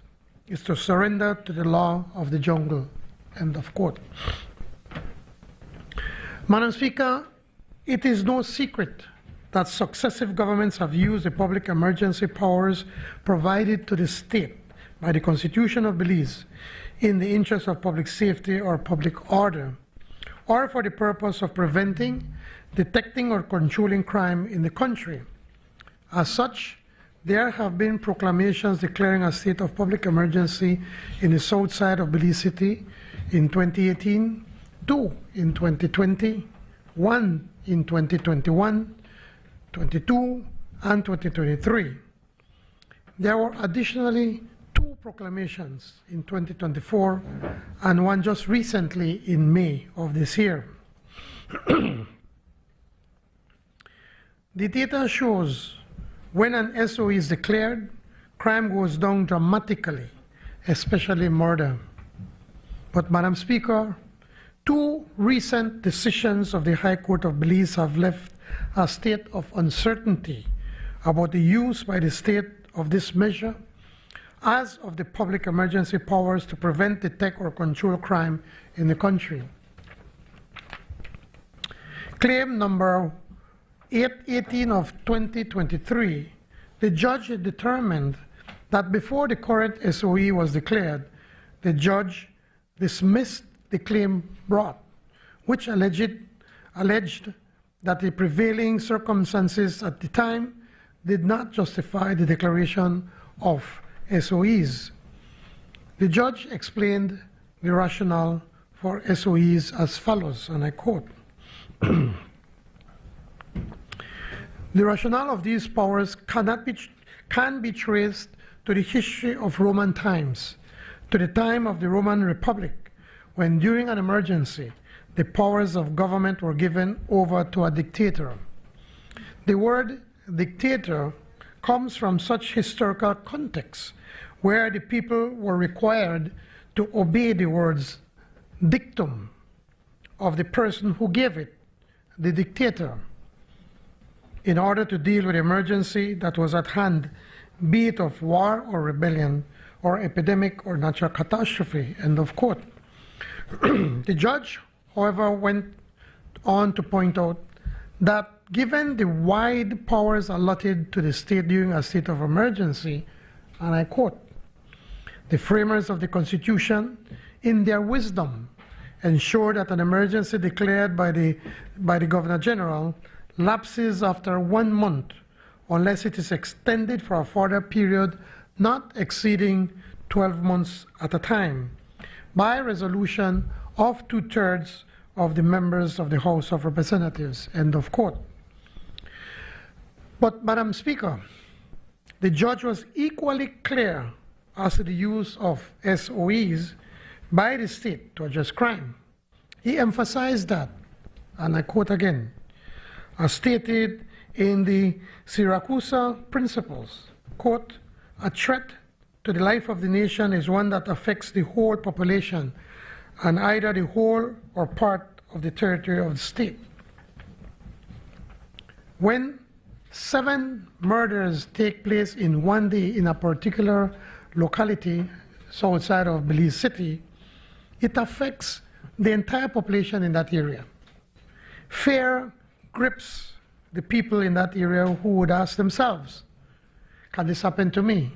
is to surrender to the law of the jungle. End of quote. Madam Speaker, it is no secret that successive governments have used the public emergency powers provided to the state by the Constitution of Belize in the interest of public safety or public order, or for the purpose of preventing, detecting, or controlling crime in the country. As such, there have been proclamations declaring a state of public emergency in the south side of Belize City in 2018, 2 in 2020, 1 in 2021, 22, and 2023. There were additionally 2 proclamations in 2024 and one just recently in May of this year. The data shows when an SOE is declared, crime goes down dramatically, especially murder. But Madam Speaker, 2 recent decisions of the High Court of Belize have left a state of uncertainty about the use by the state of this measure as of the public emergency powers to prevent, detect, or control crime in the country. Claim number 818 of 2023, the judge determined that before the current SOE was declared, the judge dismissed the claim brought, which alleged that the prevailing circumstances at the time did not justify the declaration of SOEs. The judge explained the rationale for SOEs as follows, and I quote, the rationale of these powers can be traced to the history of Roman times, to the time of the Roman Republic, when during an emergency, the powers of government were given over to a dictator. The word dictator comes from such historical context where the people were required to obey the words dictum of the person who gave it, the dictator, in order to deal with the emergency that was at hand, be it of war or rebellion or epidemic or natural catastrophe, end of quote. The judge, however, went on to point out that given the wide powers allotted to the state during a state of emergency, and I quote, the framers of the Constitution, in their wisdom, ensure that an emergency declared by the Governor General lapses after 1 month unless it is extended for a further period not exceeding 12 months at a time by resolution of 2/3 of the members of the House of Representatives, end of quote. But, Madam Speaker, the judge was equally clear as to the use of SOEs by the state to address crime. He emphasized that, and I quote again, as stated in the Syracuse Principles, quote, a threat to the life of the nation is one that affects the whole population and either the whole or part of the territory of the state. When 7 murders take place in one day in a particular locality, south side of Belize City, it affects the entire population in that area. Fear grips the people in that area who would ask themselves, can this happen to me?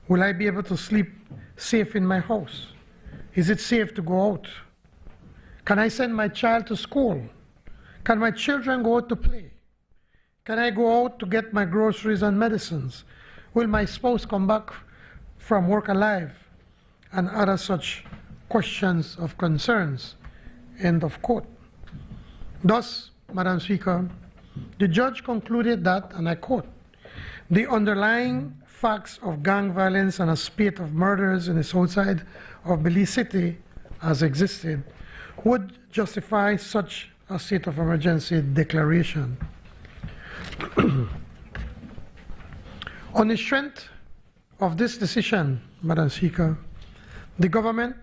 Will I be able to sleep safe in my house? Is it safe to go out? Can I send my child to school? Can my children go out to play? Can I go out to get my groceries and medicines? Will my spouse come back from work alive? And other such questions of concerns, end of quote. Thus, Madam Speaker, the judge concluded that, and I quote, the underlying facts of gang violence and a spate of murders in the south side of Belize City as existed would justify such a state of emergency declaration. On the strength of this decision, Madam Speaker, the government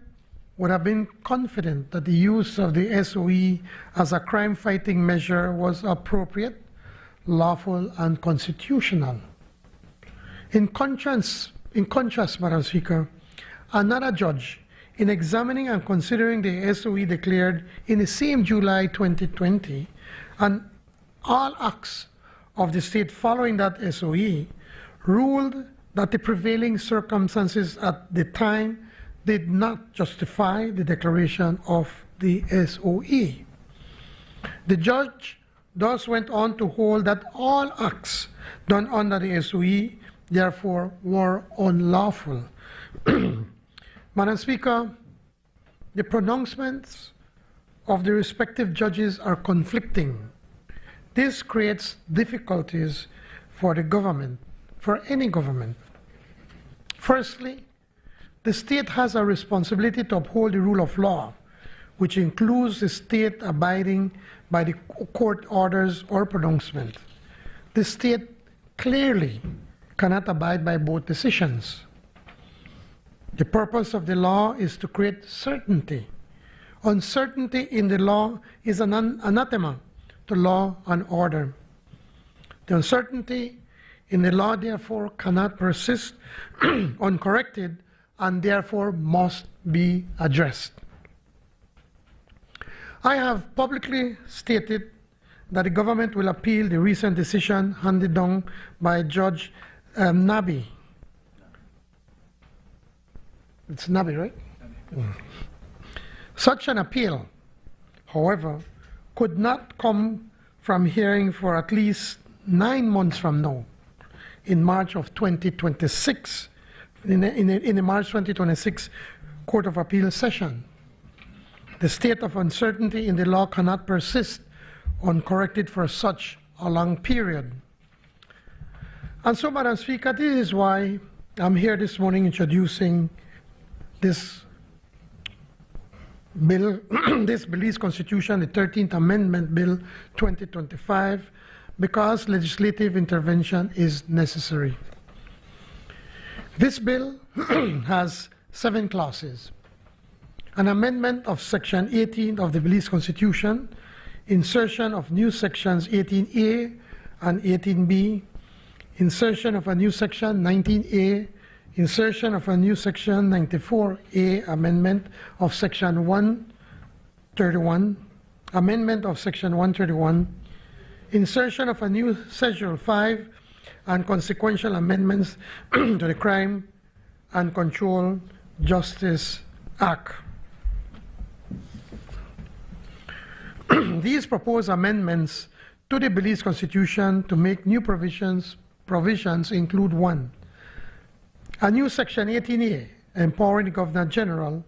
would have been confident that the use of the SOE as a crime-fighting measure was appropriate, lawful, and constitutional. In contrast, Madam Speaker, another judge, in examining and considering the SOE declared in the same July 2020, and all acts of the state following that SOE, ruled that the prevailing circumstances at the time did not justify the declaration of the SOE. The judge thus went on to hold that all acts done under the SOE therefore were unlawful. Madam Speaker, the pronouncements of the respective judges are conflicting. This creates difficulties for the government, for any government. Firstly, the state has a responsibility to uphold the rule of law, which includes the state abiding by the court orders or pronouncement. The state clearly cannot abide by both decisions. The purpose of the law is to create certainty. Uncertainty in the law is an anathema to law and order. The uncertainty in the law, therefore, cannot persist uncorrected and therefore must be addressed. I have publicly stated that the government will appeal the recent decision handed down by Judge Nabi. It's Nabi, right? Such an appeal, however, could not come from hearing for at least 9 months from now, in March of 2026, in the March 2026 Court of Appeal session. The state of uncertainty in the law cannot persist uncorrected for such a long period. And so, Madam Speaker, this is why I'm here this morning introducing this bill, this Belize Constitution, the 13th Amendment Bill 2025, because legislative intervention is necessary. This bill has 7 clauses. An amendment of Section 18 of the Belize Constitution insertion of new sections 18A and 18B, insertion of a new section 19A, insertion of a new section 94A, amendment of section 131, amendment of section 131, insertion of a new schedule 5, and consequential amendments to the Crime and Control Justice Act. These proposed amendments to the Belize Constitution to make new provisions include: 1. A new section 18A empowering the Governor General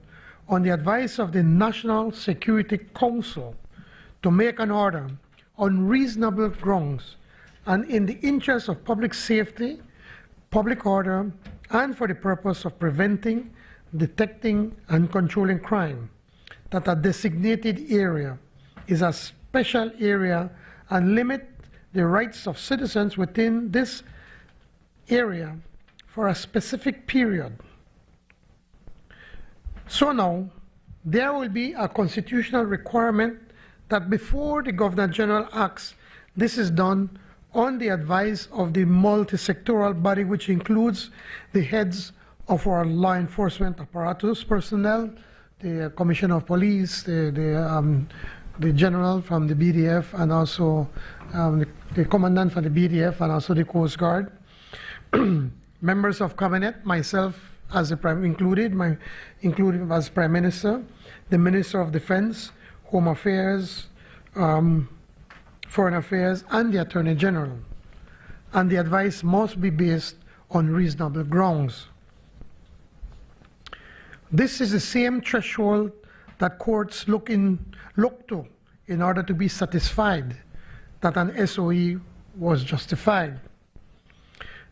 on the advice of the National Security Council to make an order on reasonable grounds and in the interest of public safety, public order, and for the purpose of preventing, detecting, and controlling crime, that a designated area is a special area and limit the rights of citizens within this area for a specific period. So now, there will be a constitutional requirement that before the Governor General acts, this is done on the advice of the multi-sectoral body, which includes the heads of our law enforcement apparatus personnel, the Commissioner of Police, the General from the BDF, and also the Commandant for the BDF, and also the Coast Guard. Members of Cabinet, myself as included as Prime Minister, the Minister of Defense, Home Affairs, Foreign Affairs, and the Attorney General. And the advice must be based on reasonable grounds. This is the same threshold that courts look to in order to be satisfied that an SOE was justified.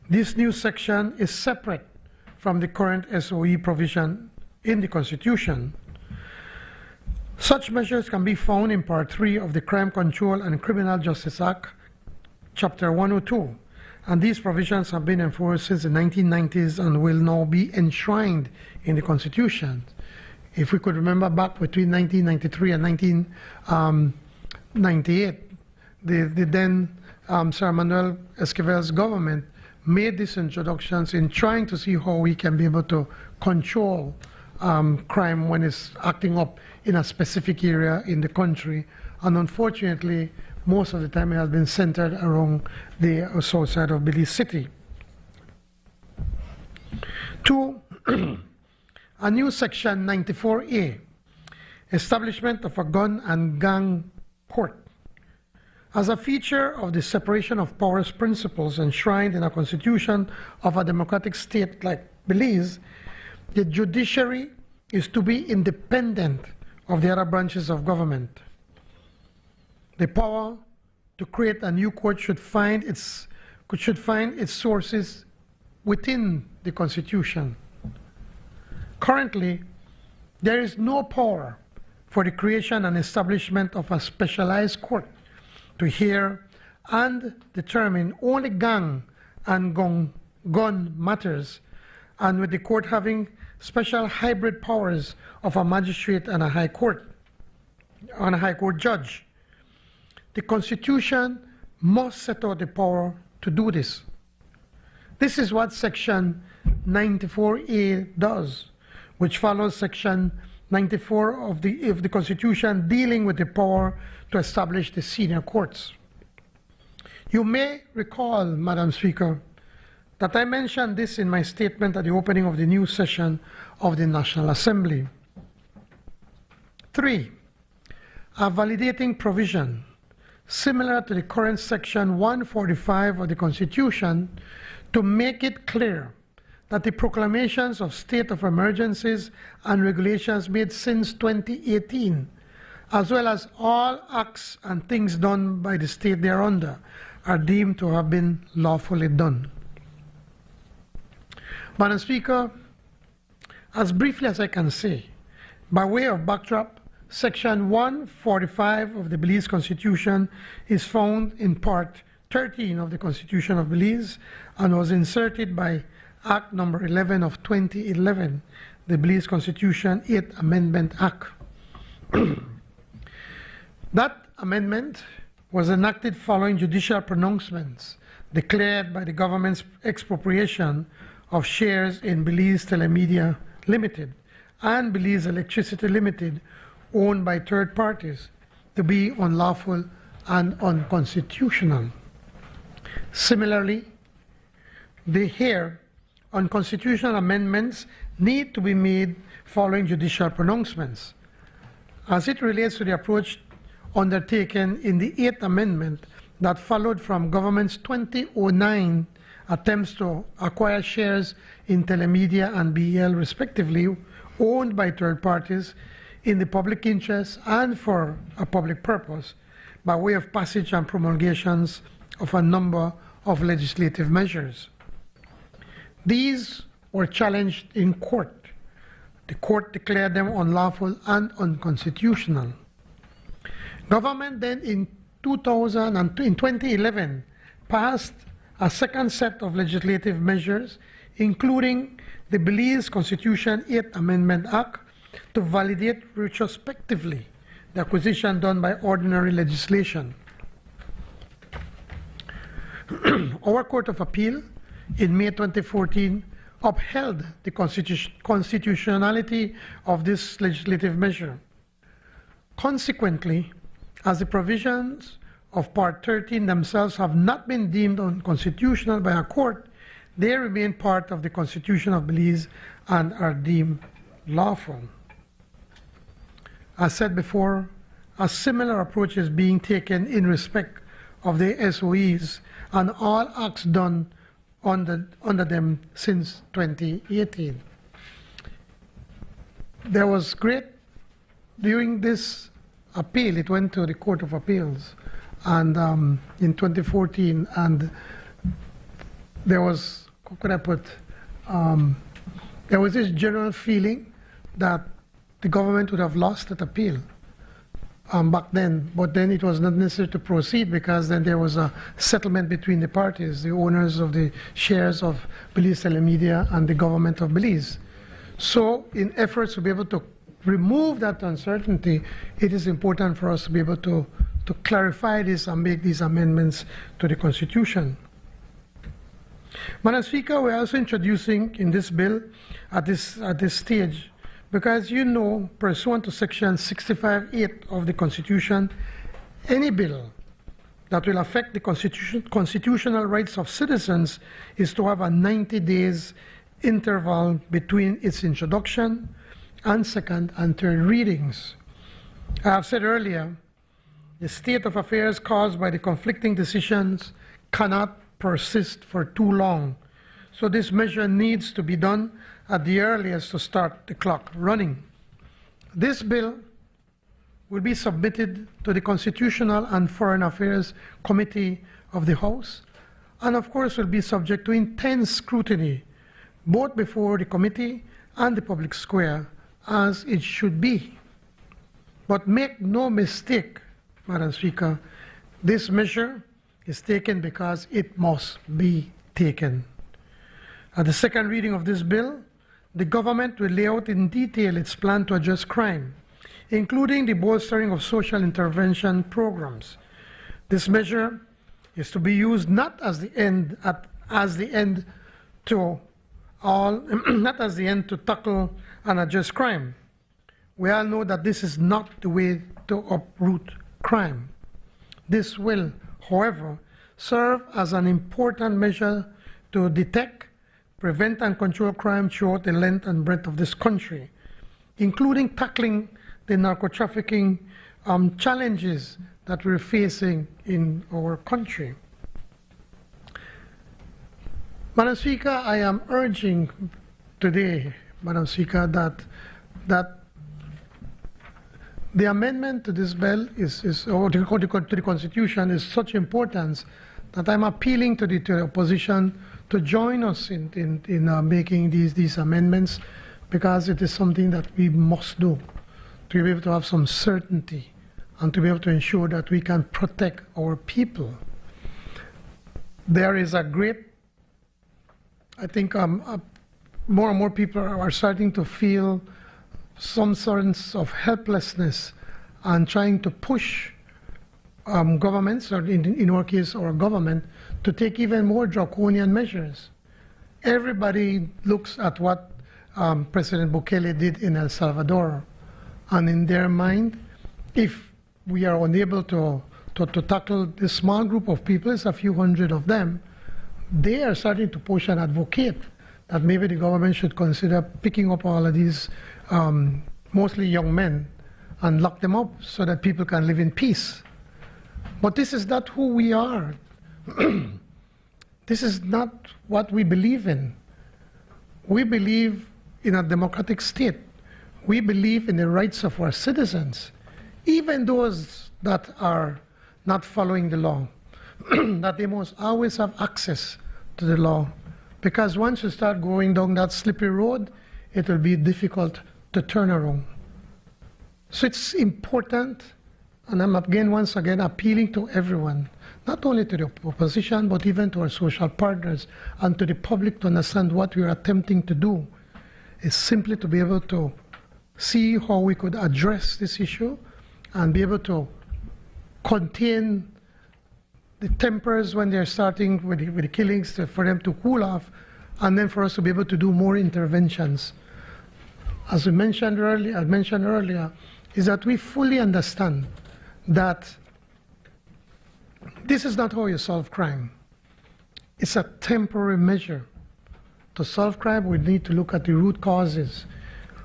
This new section is separate from the current SOE provision in the Constitution. Such measures can be found in Part 3 of the Crime Control and Criminal Justice Act, Chapter 102, and these provisions have been enforced since the 1990s and will now be enshrined in the Constitution. If we could remember back between 1993 and 1998, the then Sir Manuel Esquivel's government made these introductions in trying to see how we can be able to control crime when it's acting up in a specific area in the country. And unfortunately, most of the time it has been centered around the south side of Belize City. 2. A new section 94A, establishment of a gun and gang court. As a feature of the separation of powers principles enshrined in a constitution of a democratic state like Belize, the judiciary is to be independent of the other branches of government. The power to create a new court should find its sources within the Constitution. Currently, there is no power for the creation and establishment of a specialized court to hear and determine only gang and gun matters, and with the court having special hybrid powers of a magistrate and a high court judge. The Constitution must set out the power to do this. This is what Section 94A does, which follows Section 94 of the Constitution dealing with the power to establish the senior courts. You may recall, Madam Speaker, that I mentioned this in my statement at the opening of the new session of the National Assembly. 3. A validating provision similar to the current Section 145 of the Constitution to make it clear that the proclamations of state of emergencies and regulations made since 2018, as well as all acts and things done by the state thereunder, are deemed to have been lawfully done. Madam Speaker, as briefly as I can say, by way of backdrop, Section 145 of the Belize Constitution is found in Part 13 of the Constitution of Belize and was inserted by Act Number 11 of 2011, the Belize Constitution 8th Amendment Act. That amendment was enacted following judicial pronouncements declared by the government's expropriation of shares in Belize Telemedia Limited and Belize Electricity Limited, owned by third parties, to be unlawful and unconstitutional. Similarly, the here unconstitutional amendments need to be made following judicial pronouncements. As it relates to the approach undertaken in the 8th Amendment that followed from government's 2009 attempts to acquire shares in Telemedia and BEL respectively, owned by third parties in the public interest and for a public purpose, by way of passage and promulgations of a number of legislative measures. These were challenged in court. The court declared them unlawful and unconstitutional. Government then in 2011 passed a second set of legislative measures, including the Belize Constitution 8th Amendment Act, to validate retrospectively the acquisition done by ordinary legislation. Our Court of Appeal in May 2014 upheld the constitutionality of this legislative measure. Consequently, as the provisions of Part 13 themselves have not been deemed unconstitutional by a court, they remain part of the Constitution of Belize and are deemed lawful. As said before, a similar approach is being taken in respect of the SOEs and all acts done under them since 2018. There was during this appeal, it went to the Court of Appeals and in 2014, and there was, how could I put, there was this general feeling that the government would have lost that appeal back then, but then it was not necessary to proceed because then there was a settlement between the parties, the owners of the shares of Belize Telemedia and the government of Belize. So in efforts to be able to remove that uncertainty, it is important for us to be able to clarify this and make these amendments to the Constitution. Madam Speaker, we're also introducing in this bill at this stage, because you know, pursuant to Section 65(8) of the Constitution, any bill that will affect the constitutional rights of citizens is to have a 90 days interval between its introduction and second and third readings. I have said earlier, the state of affairs caused by the conflicting decisions cannot persist for too long. So this measure needs to be done at the earliest to start the clock running. This bill will be submitted to the Constitutional and Foreign Affairs Committee of the House, and of course will be subject to intense scrutiny, both before the committee and the public square, as it should be. But make no mistake, Madam Speaker, this measure is taken because it must be taken. At the second reading of this bill, the government will lay out in detail its plan to address crime, including the bolstering of social intervention programs. This measure is to be used not as the end to tackle and address crime. We all know that this is not the way to uproot crime. This will, however, serve as an important measure to detect, prevent, and control crime throughout the length and breadth of this country, including tackling the narco-trafficking challenges that we're facing in our country. Madam Speaker, I am urging today, Madam Speaker, that the amendment to this bill or to the Constitution is such importance that I'm appealing to the opposition to join us in making these amendments, because it is something that we must do to be able to have some certainty and to be able to ensure that we can protect our people. There is a great, I think more and more people are starting to feel some sense of helplessness and trying to push governments, or in our case, our government, to take even more draconian measures. Everybody looks at what President Bukele did in El Salvador, and in their mind, if we are unable to tackle this small group of people, it's a few hundred of them, they are starting to push and advocate that maybe the government should consider picking up all of these mostly young men and lock them up so that people can live in peace. But this is not who we are. This is not what we believe in. We believe in a democratic state. We believe in the rights of our citizens, even those that are not following the law, that they must always have access to the law. Because once you start going down that slippery road, it will be difficult to turn around. So it's important, and I'm once again appealing to everyone, not only to the opposition, but even to our social partners and to the public to understand what we are attempting to do is simply to be able to see how we could address this issue and be able to contain the tempers when they're starting with the killings, for them to cool off, and then for us to be able to do more interventions. As I mentioned earlier, is that we fully understand that this is not how you solve crime. It's a temporary measure. To solve crime, we need to look at the root causes,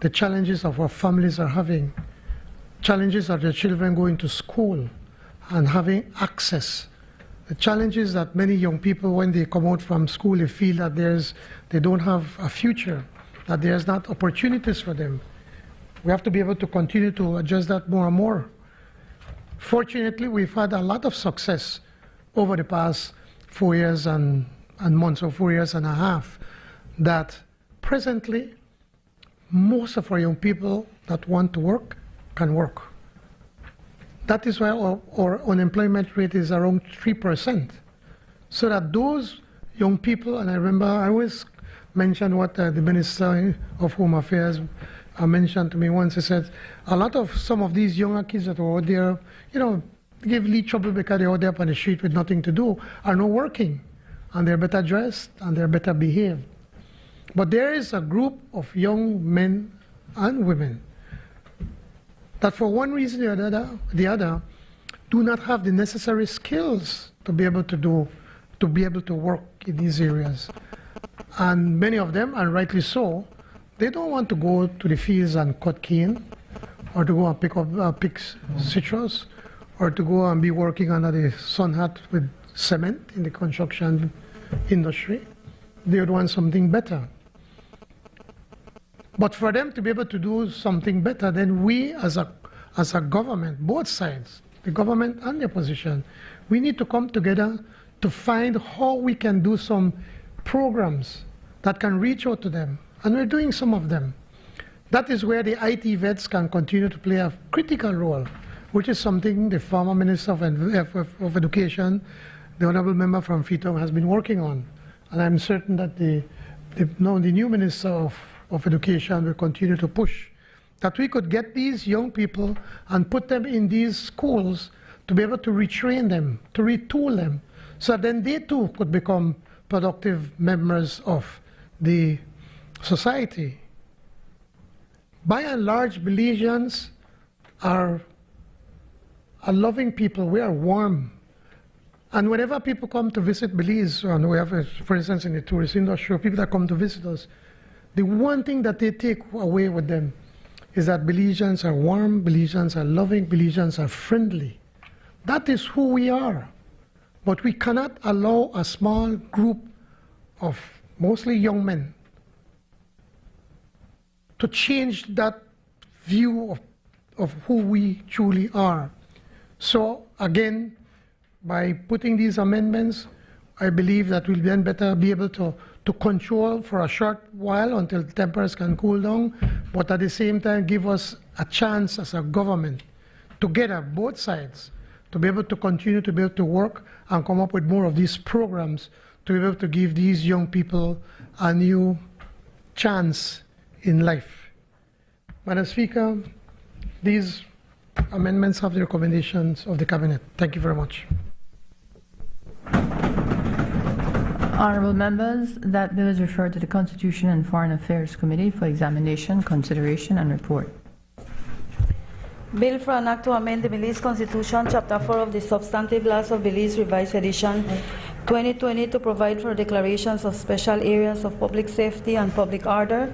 the challenges of our families are having, challenges of their children going to school and having access, the challenges that many young people, when they come out from school, they feel that they don't have a future, that there's not opportunities for them. We have to be able to continue to address that more and more. Fortunately, we've had a lot of success over the past 4 years and months, or 4 years and a half, that presently most of our young people that want to work can work. That is why our unemployment rate is around 3%. So that those young people, and I remember I always mention what the Minister of Home Affairs mentioned to me once. He said, some of these younger kids that are out there, give lead trouble because they're out there on the street with nothing to do, are not working, and they're better dressed and they're better behaved. But there is a group of young men and women that for one reason or the other do not have the necessary skills to be able to work in these areas. And many of them, and rightly so, they don't want to go to the fields and cut cane, or to go and pick citrus, or to go and be working under the sun hat with cement in the construction industry. They would want something better. But for them to be able to do something better, then we as a government, both sides, the government and the opposition, we need to come together to find how we can do some programs that can reach out to them. And we're doing some of them. That is where the IT vets can continue to play a critical role, which is something the former Minister of Education, the Honorable Member from Frisco, has been working on. And I'm certain that the new Minister of Education will continue to push that we could get these young people and put them in these schools to be able to retrain them, to retool them, so then they too could become productive members of the society. By and large, Belizeans are loving people. We are warm. And whenever people come to visit Belize, and we have, for instance, in the tourist industry, people that come to visit us, the one thing that they take away with them is that Belizeans are warm, Belizeans are loving, Belizeans are friendly. That is who we are. But we cannot allow a small group of mostly young men to change that view of who we truly are. So again, by putting these amendments, I believe that we'll then better be able to control for a short while until tempers can cool down, but at the same time give us a chance as a government, together, both sides, to be able to continue to be able to work and come up with more of these programs to be able to give these young people a new chance in life. Madam Speaker, these amendments have the recommendations of the Cabinet. Thank you very much. Honorable members, that bill is referred to the Constitution and Foreign Affairs Committee for examination, consideration, and report. Bill for an act to amend the Belize Constitution, Chapter 4 of the Substantive Laws of Belize, Revised Edition 2020, to provide for declarations of special areas of public safety and public order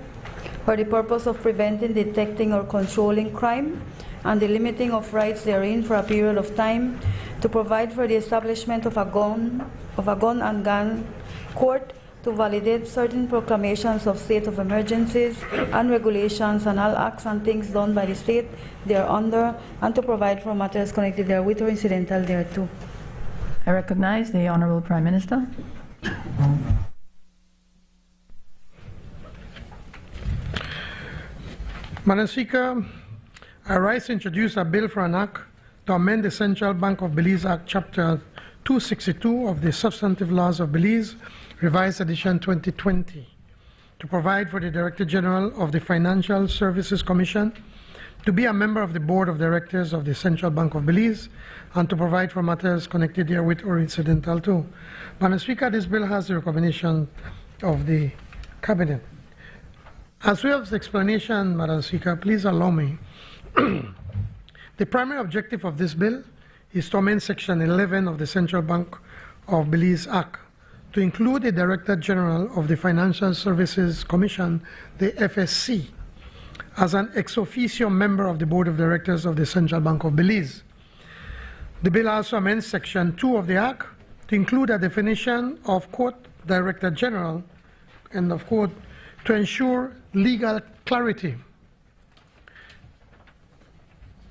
for the purpose of preventing, detecting, or controlling crime and the limiting of rights therein for a period of time, to provide for the establishment of a gun and gun court, to validate certain proclamations of state of emergencies and regulations and all acts and things done by the state thereunder, and to provide for matters connected therewith or incidental thereto. I recognize the Honorable Prime Minister. Madam Speaker, I rise to introduce a bill for an act to amend the Central Bank of Belize Act, Chapter 262 of the Substantive Laws of Belize, Revised Edition 2020, to provide for the Director General of the Financial Services Commission to be a member of the Board of Directors of the Central Bank of Belize, and to provide for matters connected therewith or incidental to. Madam Speaker, this bill has the recommendation of the Cabinet. As way of explanation, Madam Speaker, please allow me. The primary objective of this bill is to amend Section 11 of the Central Bank of Belize Act to include the Director General of the Financial Services Commission, the FSC, as an ex officio member of the Board of Directors of the Central Bank of Belize. The bill also amends Section 2 of the Act to include a definition of, quote, Director General, end of quote, to ensure legal clarity.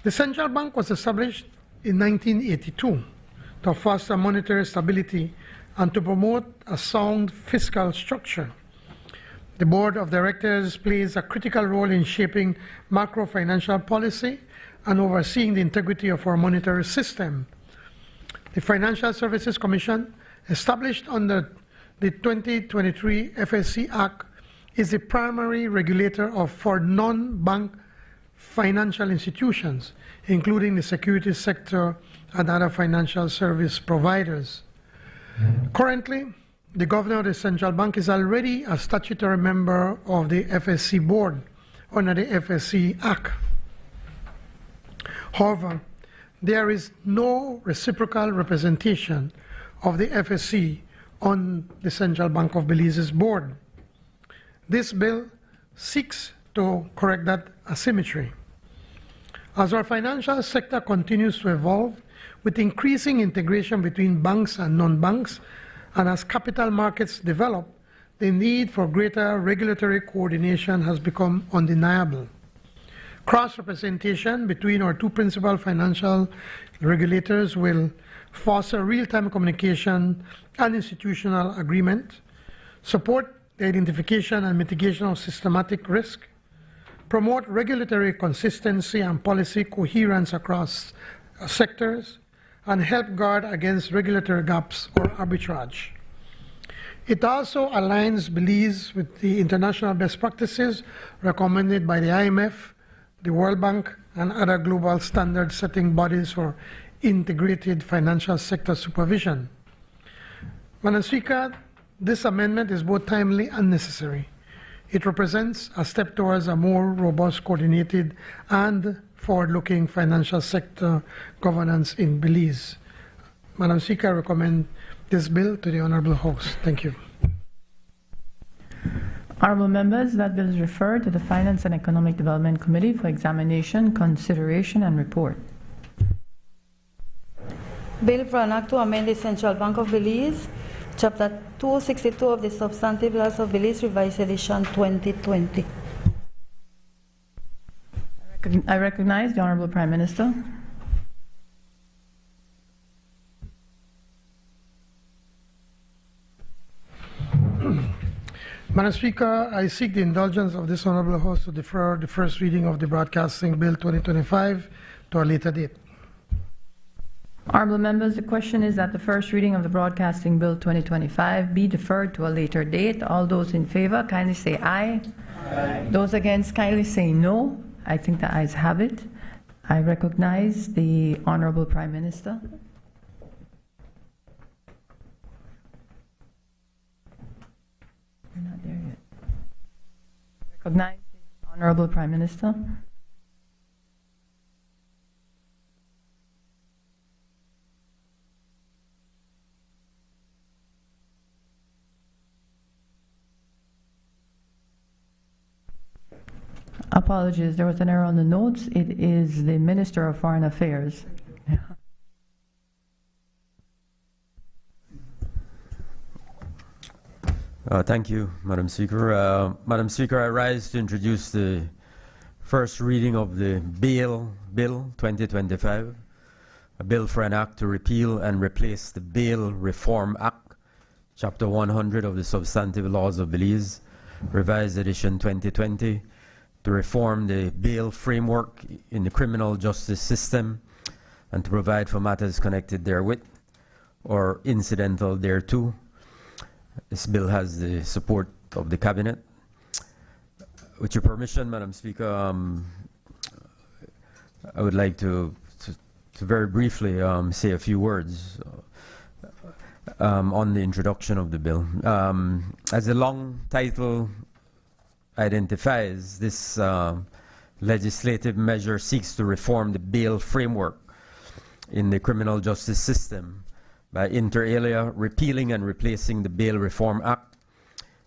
The Central Bank was established in 1982 to foster monetary stability and to promote a sound fiscal structure. The Board of Directors plays a critical role in shaping macro-financial policy and overseeing the integrity of our monetary system. The Financial Services Commission, established under the 2023 FSC Act, is the primary regulator for non-bank financial institutions, including the securities sector and other financial service providers. Currently, the Governor of the Central Bank is already a statutory member of the FSC board under the FSC Act. However, there is no reciprocal representation of the FSC on the Central Bank of Belize's board. This bill seeks to correct that asymmetry. As our financial sector continues to evolve, with increasing integration between banks and non-banks, and as capital markets develop, the need for greater regulatory coordination has become undeniable. Cross-representation between our two principal financial regulators will foster real-time communication and institutional agreement, support the identification and mitigation of systematic risk, promote regulatory consistency and policy coherence across sectors, and help guard against regulatory gaps or arbitrage. It also aligns Belize with the international best practices recommended by the IMF, the World Bank, and other global standard-setting bodies for integrated financial sector supervision. Madam Speaker, this amendment is both timely and necessary. It represents a step towards a more robust, coordinated, and forward-looking financial sector governance in Belize. Madam Speaker, I recommend this bill to the Honourable House. Thank you. Honourable members, that bill is referred to the Finance and Economic Development Committee for examination, consideration, and report. Bill for an act to amend the Central Bank of Belize, Chapter 262 of the Substantive Laws of Belize, Revised Edition 2020. I recognize the Honourable Prime Minister. Madam Speaker, I seek the indulgence of this Honourable House to defer the first reading of the Broadcasting Bill 2025 to a later date. Honourable members, the question is that the first reading of the Broadcasting Bill 2025 be deferred to a later date. All those in favour, kindly say aye. Aye. Those against, kindly say no. I think the ayes have it. I recognize the Honorable Prime Minister. We're not there yet. Recognize the Honorable Prime Minister. Apologies, there was an error on the notes. It is the Minister of Foreign Affairs. Thank you, Madam Speaker. Madam Speaker, I rise to introduce the first reading of the Bail Bill 2025, a bill for an act to repeal and replace the Bail Reform Act, Chapter 100 of the Substantive Laws of Belize, Revised Edition 2020, to reform the bail framework in the criminal justice system and to provide for matters connected therewith or incidental thereto. This bill has the support of the Cabinet. With your permission, Madam Speaker, I would like to very briefly say a few words on the introduction of the bill. As the long title identifies, this legislative measure seeks to reform the bail framework in the criminal justice system by inter alia repealing and replacing the Bail Reform Act,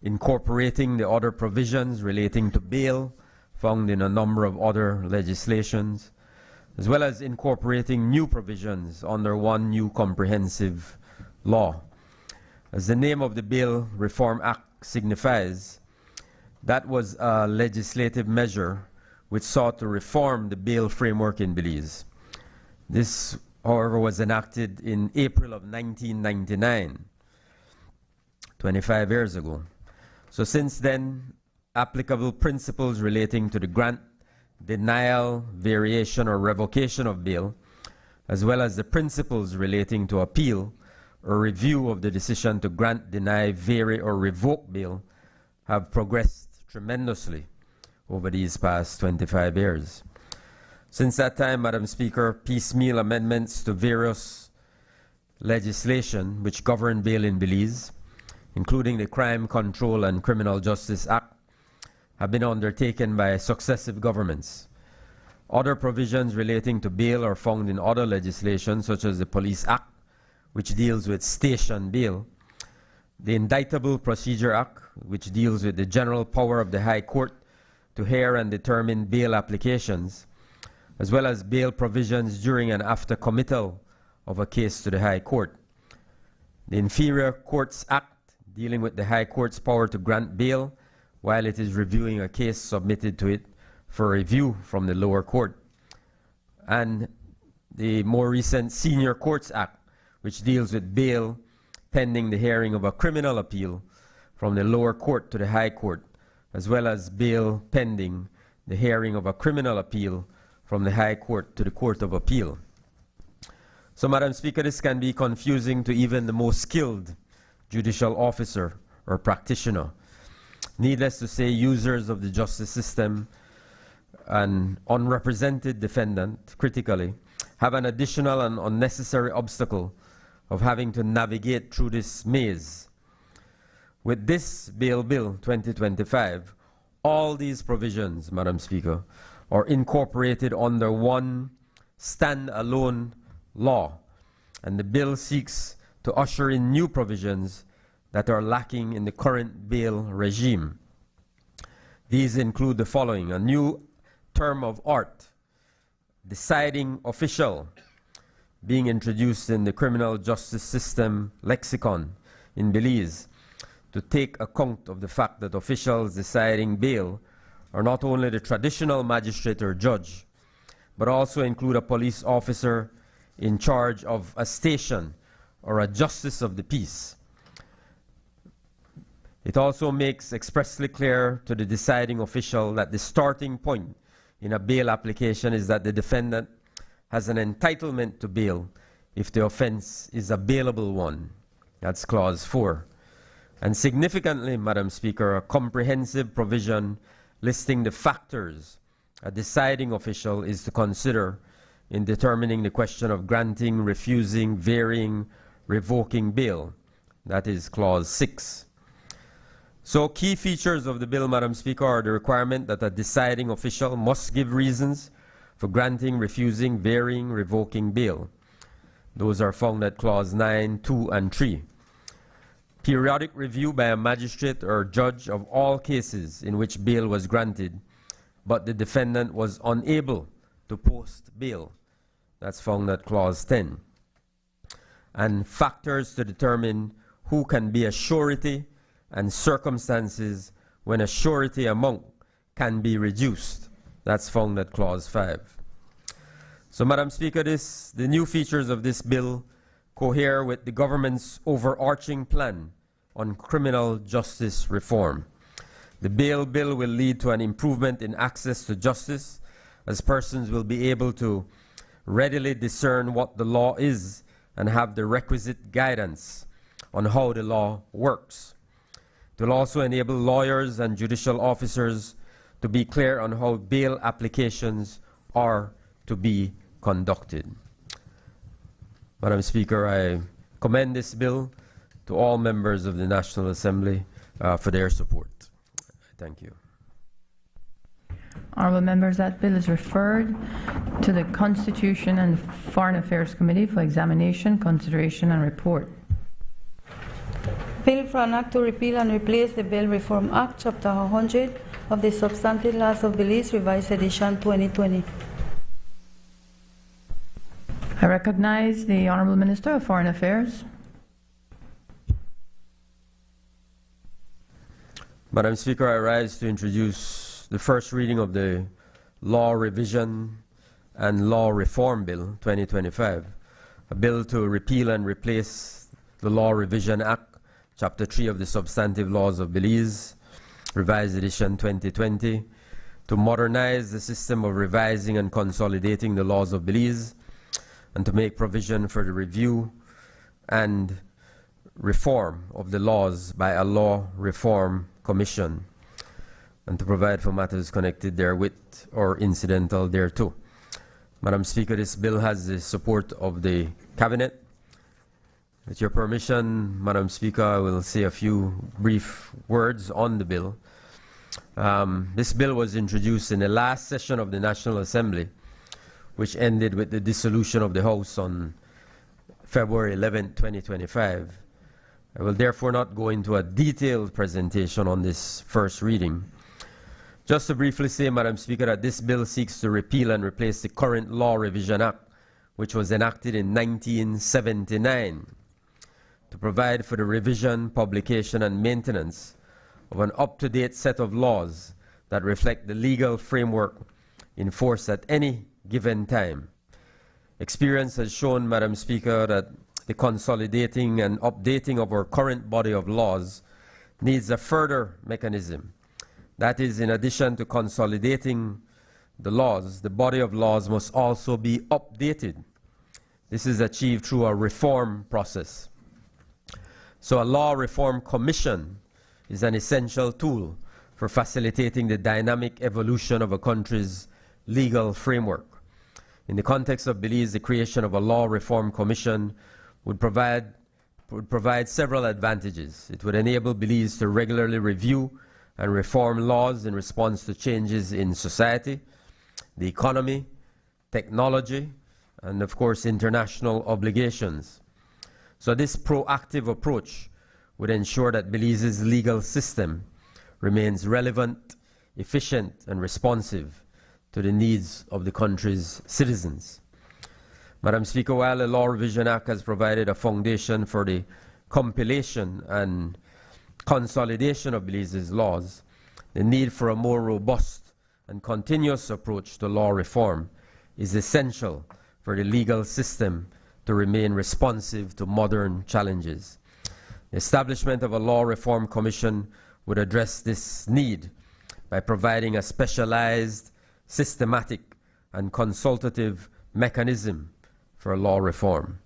incorporating the other provisions relating to bail found in a number of other legislations, as well as incorporating new provisions under one new comprehensive law. As the name of the Bail Reform Act signifies, that was a legislative measure which sought to reform the bail framework in Belize. This, however, was enacted in April of 1999, 25 years ago. So since then, applicable principles relating to the grant, denial, variation, or revocation of bail, as well as the principles relating to appeal or review of the decision to grant, deny, vary, or revoke bail, have progressed tremendously over these past 25 years. Since that time, Madam Speaker, piecemeal amendments to various legislation which govern bail in Belize, including the Crime Control and Criminal Justice Act, have been undertaken by successive governments. Other provisions relating to bail are found in other legislation, such as the Police Act, which deals with station bail, the Indictable Procedure Act, which deals with the general power of the High Court to hear and determine bail applications, as well as bail provisions during and after committal of a case to the High Court. The Inferior Courts Act, dealing with the High Court's power to grant bail while it is reviewing a case submitted to it for review from the lower court. And the more recent Senior Courts Act, which deals with bail pending the hearing of a criminal appeal from the lower court to the High Court, as well as bail pending the hearing of a criminal appeal from the High Court to the Court of Appeal. So, Madam Speaker, this can be confusing to even the most skilled judicial officer or practitioner. Needless to say, users of the justice system and unrepresented defendant, critically, have an additional and unnecessary obstacle of having to navigate through this maze. With this Bail Bill 2025, all these provisions, Madam Speaker, are incorporated under one stand-alone law, and the bill seeks to usher in new provisions that are lacking in the current bail regime. These include the following: a new term of art, deciding official, being introduced in the criminal justice system lexicon in Belize to take account of the fact that officials deciding bail are not only the traditional magistrate or judge, but also include a police officer in charge of a station or a justice of the peace. It also makes expressly clear to the deciding official that the starting point in a bail application is that the defendant has an entitlement to bail if the offense is a bailable one. That's clause 4. And significantly, Madam Speaker, a comprehensive provision listing the factors a deciding official is to consider in determining the question of granting, refusing, varying, revoking bail. That is Clause 6. So key features of the bill, Madam Speaker, are the requirement that a deciding official must give reasons for granting, refusing, varying, revoking bail. Those are found at Clause 9, 2, and 3. Periodic review by a magistrate or judge of all cases in which bail was granted, but the defendant was unable to post bail. That's found at Clause 10. And factors to determine who can be a surety and circumstances when a surety amount can be reduced. That's found at Clause 5. So, Madam Speaker, the new features of this bill cohere with the government's overarching plan on criminal justice reform. The bail bill will lead to an improvement in access to justice, as persons will be able to readily discern what the law is and have the requisite guidance on how the law works. It will also enable lawyers and judicial officers to be clear on how bail applications are to be conducted. Madam Speaker, I commend this bill to all members of the National Assembly for their support. Thank you. Honourable members, that bill is referred to the Constitution and Foreign Affairs Committee for examination, consideration, and report. Bill for an act to repeal and replace the Bail Reform Act, Chapter 100 of the Substantive Laws of Belize, Revised Edition 2020. I recognize the Honourable Minister of Foreign Affairs. Madam Speaker, I rise to introduce the first reading of the Law Revision and Law Reform Bill 2025, a bill to repeal and replace the Law Revision Act, Chapter 3 of the Substantive Laws of Belize, Revised Edition 2020, to modernize the system of revising and consolidating the laws of Belize, and to make provision for the review and reform of the laws by a law reform commission, and to provide for matters connected therewith or incidental thereto. Madam Speaker, this bill has the support of the Cabinet. With your permission, Madam Speaker, I will say a few brief words on the bill. This bill was introduced in the last session of the National Assembly, which ended with the dissolution of the House on February 11, 2025. I will therefore not go into a detailed presentation on this first reading. Just to briefly say, Madam Speaker, that this bill seeks to repeal and replace the current Law Revision Act, which was enacted in 1979, to provide for the revision, publication, and maintenance of an up-to-date set of laws that reflect the legal framework in force at any given time. Experience has shown, Madam Speaker, that the consolidating and updating of our current body of laws needs a further mechanism. That is, in addition to consolidating the laws, the body of laws must also be updated. This is achieved through a reform process. So a law reform commission is an essential tool for facilitating the dynamic evolution of a country's legal framework. In the context of Belize, the creation of a law reform commission would provide several advantages. It would enable Belize to regularly review and reform laws in response to changes in society, the economy, technology, and of course international obligations. So this proactive approach would ensure that Belize's legal system remains relevant, efficient, and responsive to the needs of the country's citizens. Madam Speaker, while the Law Revision Act has provided a foundation for the compilation and consolidation of Belize's laws, the need for a more robust and continuous approach to law reform is essential for the legal system to remain responsive to modern challenges. The establishment of a law reform commission would address this need by providing a specialized, systematic, and consultative mechanism for law reform.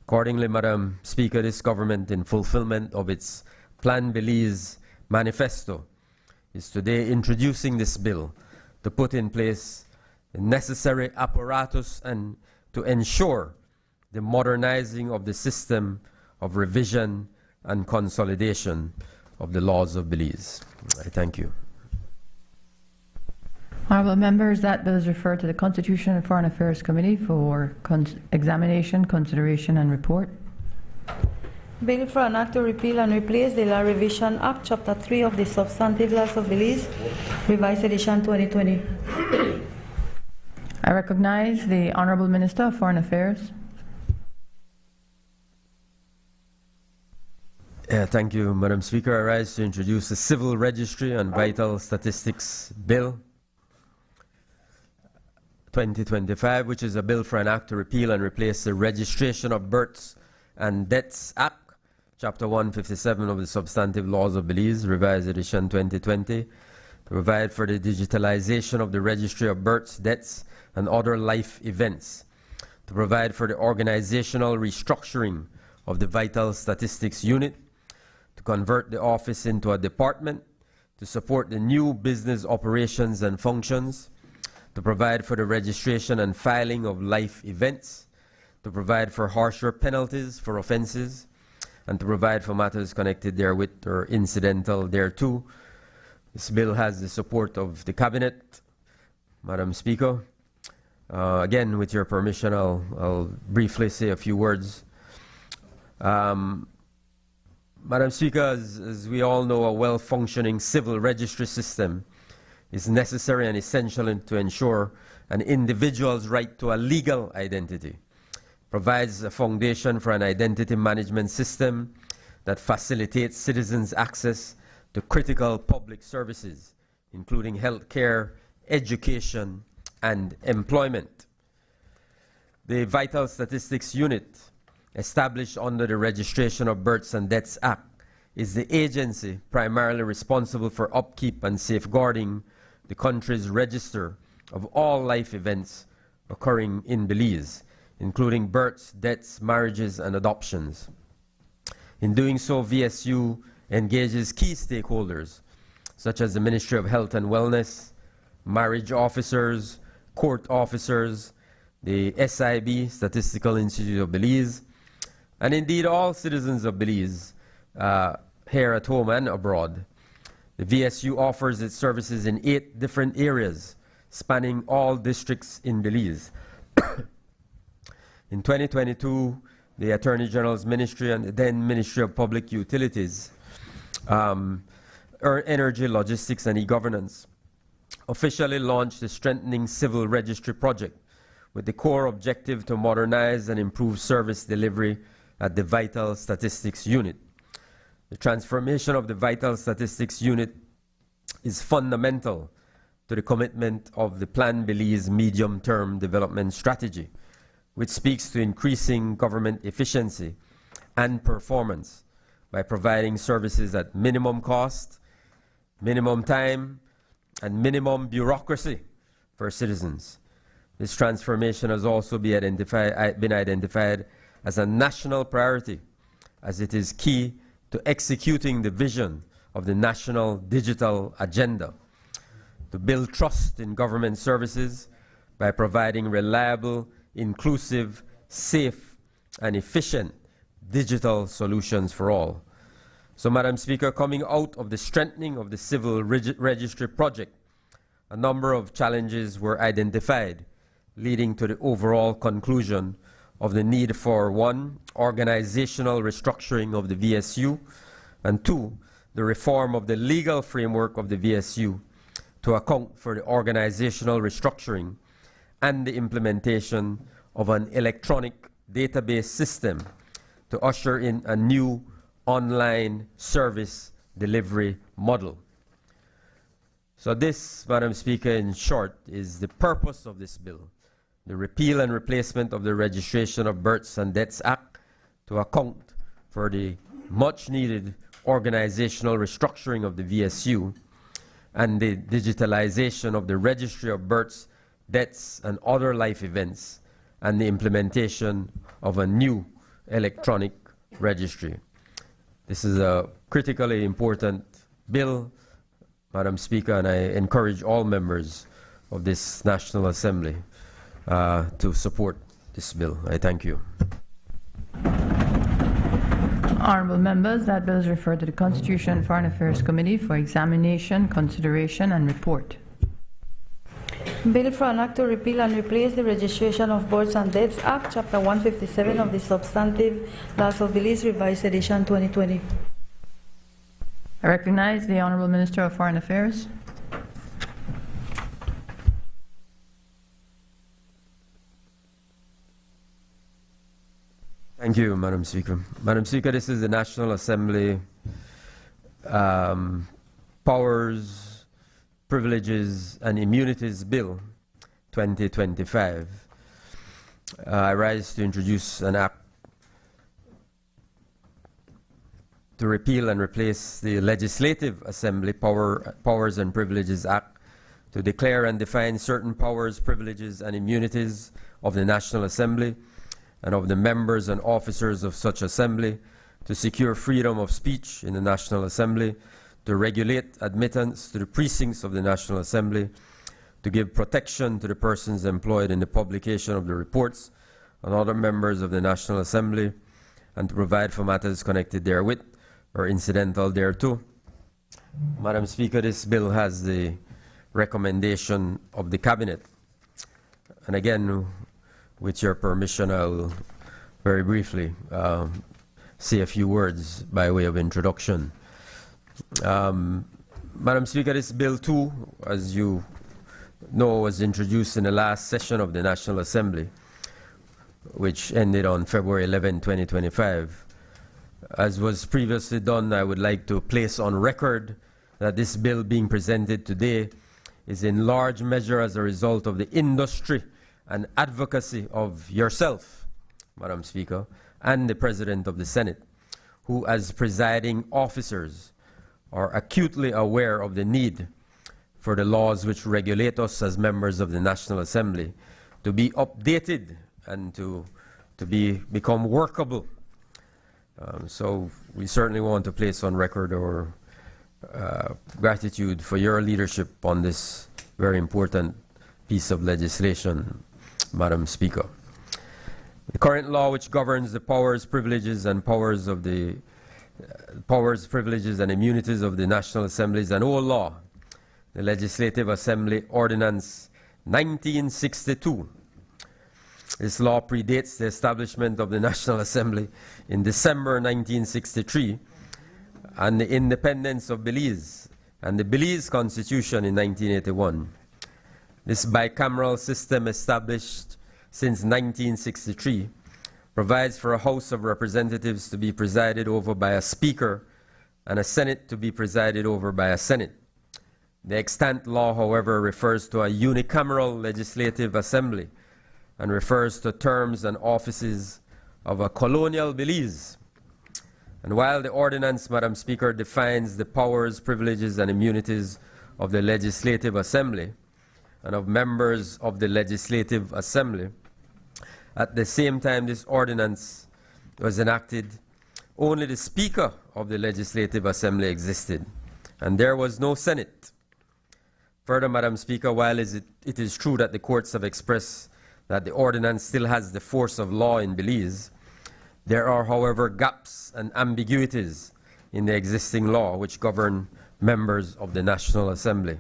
Accordingly, Madam Speaker, this government, in fulfillment of its Plan Belize manifesto, is today introducing this bill to put in place the necessary apparatus and to ensure the modernizing of the system of revision and consolidation of the laws of Belize. I thank you. Honorable members, that bill is referred to the Constitution and Foreign Affairs Committee for examination, consideration, and report. Bill for an act to repeal and replace the Law Revision Act, Chapter 3 of the Substantive Laws of Belize, Revised Edition 2020. I recognize the Honorable Minister of Foreign Affairs. Thank you, Madam Speaker. I rise to introduce the Civil Registry and Vital Statistics Bill 2025, which is a bill for an act to repeal and replace the Registration of Births and Deaths Act, Chapter 157 of the Substantive Laws of Belize, Revised Edition 2020, to provide for the digitalization of the Registry of Births, Deaths, and other life events, to provide for the organizational restructuring of the Vital Statistics Unit, to convert the office into a department, to support the new business operations and functions, to provide for the registration and filing of life events, to provide for harsher penalties for offenses, and to provide for matters connected therewith or incidental thereto. This bill has the support of the Cabinet, Madam Speaker. Again, with your permission, I'll briefly say a few words. Madam Speaker, as we all know, a well-functioning civil registry system is necessary and essential to ensure an individual's right to a legal identity, provides a foundation for an identity management system that facilitates citizens' access to critical public services, including health care, education, and employment. The Vital Statistics Unit, established under the Registration of Births and Deaths Act, is the agency primarily responsible for upkeep and safeguarding the country's register of all life events occurring in Belize, including births, deaths, marriages, and adoptions. In doing so, VSU engages key stakeholders, such as the Ministry of Health and Wellness, marriage officers, court officers, the SIB, Statistical Institute of Belize, and indeed all citizens of Belize, here at home and abroad. The VSU offers its services in 8 different areas, spanning all districts in Belize. In 2022, the Attorney General's Ministry and the then Ministry of Public Utilities, Energy, Logistics, and E-Governance officially launched the Strengthening Civil Registry Project with the core objective to modernize and improve service delivery at the Vital Statistics Unit. The transformation of the Vital Statistics Unit is fundamental to the commitment of the Plan Belize Medium-Term Development Strategy, which speaks to increasing government efficiency and performance by providing services at minimum cost, minimum time, and minimum bureaucracy for citizens. This transformation has also been identified as a national priority, as it is key to executing the vision of the National Digital Agenda, to build trust in government services by providing reliable, inclusive, safe, and efficient digital solutions for all. So, Madam Speaker, coming out of the strengthening of the Civil Registry Project, a number of challenges were identified, leading to the overall conclusion of the need for 1, organizational restructuring of the VSU, and 2, the reform of the legal framework of the VSU to account for the organizational restructuring and the implementation of an electronic database system to usher in a new online service delivery model. So this, Madam Speaker, in short, is the purpose of this bill: the repeal and replacement of the Registration of Births and Deaths Act to account for the much-needed organizational restructuring of the VSU and the digitalization of the Registry of Births, Deaths, and other life events, and the implementation of a new electronic registry. This is a critically important bill, Madam Speaker, and I encourage all members of this National Assembly to support this bill. I thank you. Honorable members, that bill is referred to the Constitution and Foreign Affairs Committee for examination, consideration, and report. Bill for an act to repeal and replace the Registration of Births and Deaths Act, Chapter 157 of the Substantive Laws of Belize, Revised Edition 2020. I recognize the Honorable Minister of Foreign Affairs. Thank you, Madam Speaker. Madam Speaker, this is the National Assembly Powers, Privileges and Immunities Bill 2025. I rise to introduce an act to repeal and replace the Legislative Assembly Powers and Privileges Act to declare and define certain powers, privileges and immunities of the National Assembly and of the members and officers of such assembly, to secure freedom of speech in the National Assembly, to regulate admittance to the precincts of the National Assembly, to give protection to the persons employed in the publication of the reports and other members of the National Assembly, and to provide for matters connected therewith or incidental thereto. Madam Speaker, this bill has the recommendation of the Cabinet. And again, with your permission, I will very briefly say a few words by way of introduction. Madam Speaker, this bill too, as you know, was introduced in the last session of the National Assembly, which ended on February 11, 2025. As was previously done, I would like to place on record that this bill being presented today is in large measure as a result of the industry and advocacy of yourself, Madam Speaker, and the President of the Senate, who as presiding officers are acutely aware of the need for the laws which regulate us as members of the National Assembly to be updated and to become workable. So we certainly want to place on record our gratitude for your leadership on this very important piece of legislation, Madam Speaker. The current law which governs the powers, privileges, and privileges, and immunities of the National Assembly is an old law, the Legislative Assembly Ordinance 1962. This law predates the establishment of the National Assembly in December 1963 and the independence of Belize and the Belize Constitution in 1981. This bicameral system, established since 1963, provides for a House of Representatives to be presided over by a Speaker and a Senate to be presided over by a Senate. The extant law, however, refers to a unicameral legislative assembly and refers to terms and offices of a colonial Belize. And while the ordinance, Madam Speaker, defines the powers, privileges, and immunities of the Legislative Assembly and of members of the Legislative Assembly, at the same time this ordinance was enacted, only the Speaker of the Legislative Assembly existed, and there was no Senate. Further, Madam Speaker, while it is true that the courts have expressed that the ordinance still has the force of law in Belize, there are, however, gaps and ambiguities in the existing law which govern members of the National Assembly.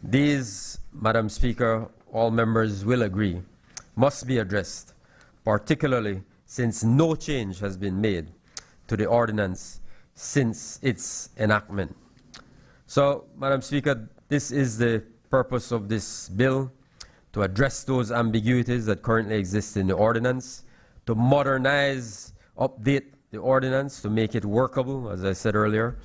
These, Madam Speaker, all members will agree, must be addressed, particularly since no change has been made to the ordinance since its enactment. So, Madam Speaker, this is the purpose of this bill, to address those ambiguities that currently exist in the ordinance, to modernize, update the ordinance to make it workable, as I said earlier,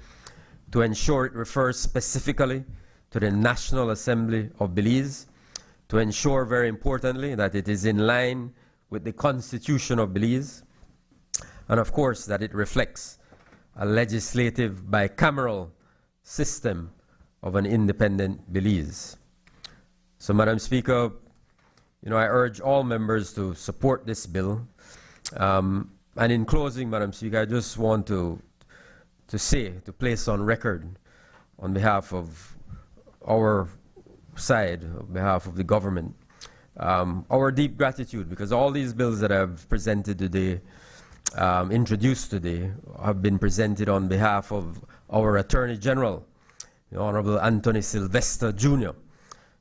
to ensure it refers specifically to the National Assembly of Belize, to ensure, very importantly, that it is in line with the Constitution of Belize, and of course that it reflects a legislative bicameral system of an independent Belize. So, Madam Speaker, I urge all members to support this bill. And in closing, Madam Speaker, I just want to place on record on behalf of our side, on behalf of the government, our deep gratitude, because all these bills that I've presented today, introduced today, have been presented on behalf of our Attorney General, the Honorable Anthony Sylvester Jr.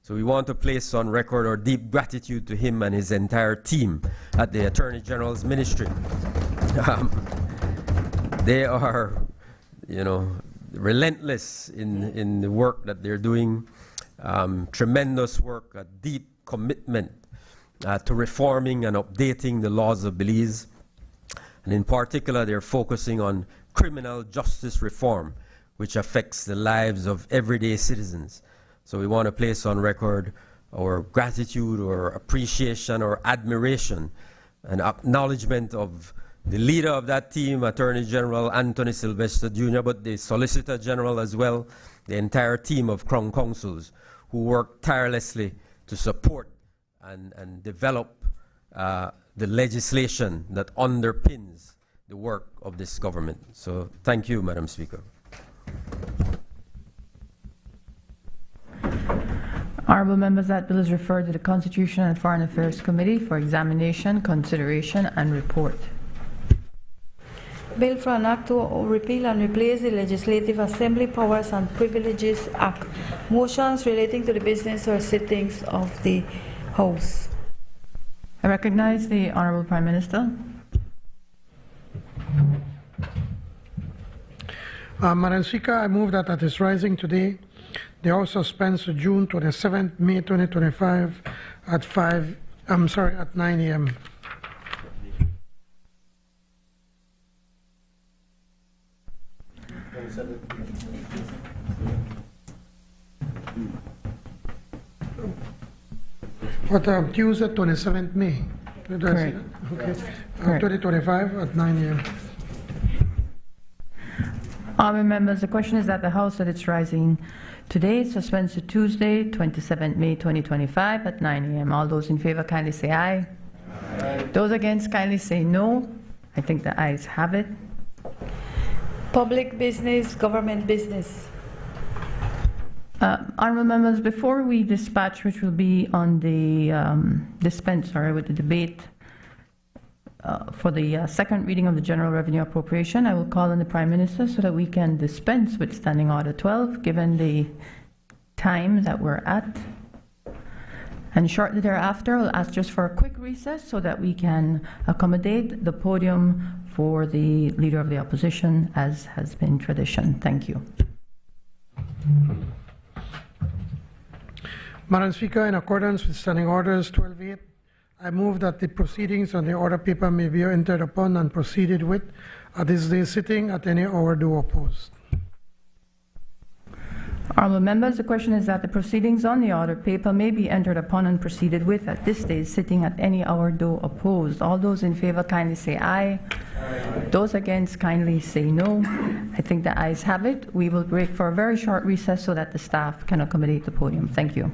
So we want to place on record our deep gratitude to him and his entire team at the Attorney General's Ministry. They are, relentless in the work that they're doing. Tremendous work, a deep commitment to reforming and updating the laws of Belize. And in particular, they're focusing on criminal justice reform, which affects the lives of everyday citizens. So we want to place on record our gratitude or appreciation or admiration and acknowledgement of the leader of that team, Attorney General Anthony Sylvester Jr., but the Solicitor General as well, the entire team of Crown Counsels who work tirelessly to support and develop the legislation that underpins the work of this government. So thank you, Madam Speaker. Honourable members, that bill is referred to the Constitution and Foreign Affairs Committee for examination, consideration and report. Bill for an act to repeal and replace the Legislative Assembly Powers and Privileges Act. Motions relating to the business or sittings of the House. I recognize the Honourable Prime Minister. Madam Speaker, I move that at its rising today, the House suspends to June 27, May 2025 at 9 a.m. What, Tuesday, 27th May? Correct. Okay. 2025 at 9 a.m. Honourable members, the question is that the House at its rising today suspends to Tuesday, 27th May 2025 at 9 a.m. All those in favour kindly say aye. Aye. Those against kindly say no. I think the ayes have it. Public business, government business. Honourable members, before we dispatch, which will be on the with the debate for the second reading of the General Revenue Appropriation, I will call on the Prime Minister so that we can dispense with Standing Order 12, given the time that we're at. And shortly thereafter, I'll ask just for a quick recess so that we can accommodate the podium for the Leader of the Opposition, as has been tradition. Thank you. Madam Speaker, in accordance with Standing Orders 12.8, I move that the proceedings on the order paper may be entered upon and proceeded with at this day's sitting at any hour due opposed. Honourable members, the question is that the proceedings on the order paper may be entered upon and proceeded with at this day's sitting at any hour due opposed. All those in favour kindly say aye. Aye. Those against kindly say no. I think the ayes have it. We will break for a very short recess so that the staff can accommodate the podium. Thank you.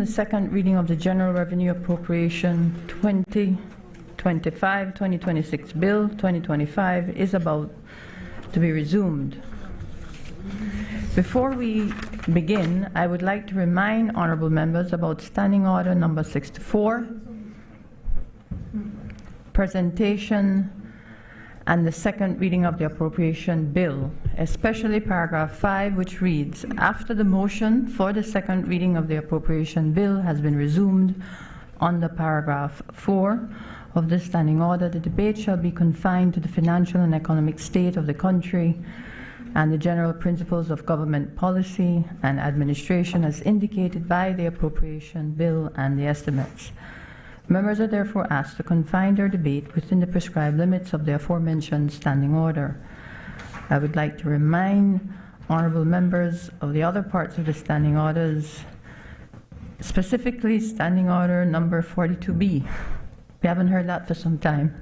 the second reading of the General Revenue Appropriation 2025-2026 Bill 2025 is about to be resumed. Before we begin, I would like to remind honorable members about Standing Order number 64, presentation and the second reading of the appropriation bill, especially paragraph 5, which reads, after the motion for the second reading of the appropriation bill has been resumed under paragraph 4 of the standing order, the debate shall be confined to the financial and economic state of the country and the general principles of government policy and administration as indicated by the appropriation bill and the estimates. Members are therefore asked to confine their debate within the prescribed limits of the aforementioned standing order. I would like to remind honorable members of the other parts of the standing orders, specifically standing order number 42B. We haven't heard that for some time,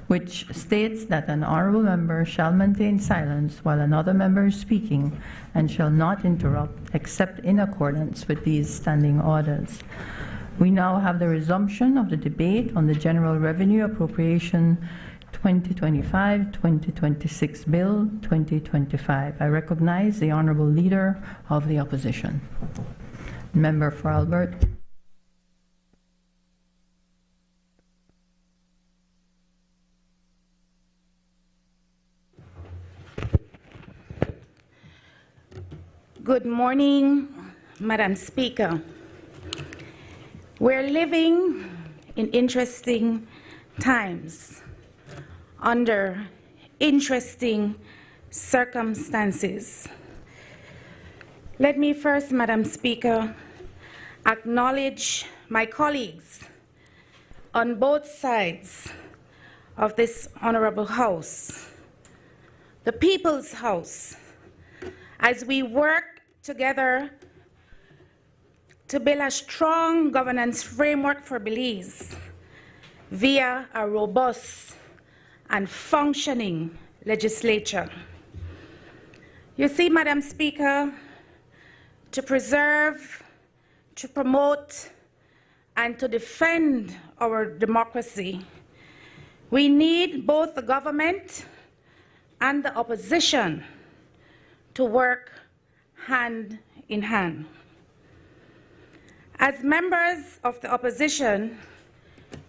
which states that an honorable member shall maintain silence while another member is speaking and shall not interrupt except in accordance with these standing orders. We now have the resumption of the debate on the General Revenue Appropriation 2025-2026 Bill 2025. I recognize the Honorable Leader of the Opposition. Member for Albert. Good morning, Madam Speaker. We're living in interesting times, under interesting circumstances. Let me first, Madam Speaker, acknowledge my colleagues on both sides of this honorable House, the People's House, as we work together to build a strong governance framework for Belize via a robust and functioning legislature. You see, Madam Speaker, to preserve, to promote, and to defend our democracy, we need both the government and the opposition to work hand in hand. As members of the opposition,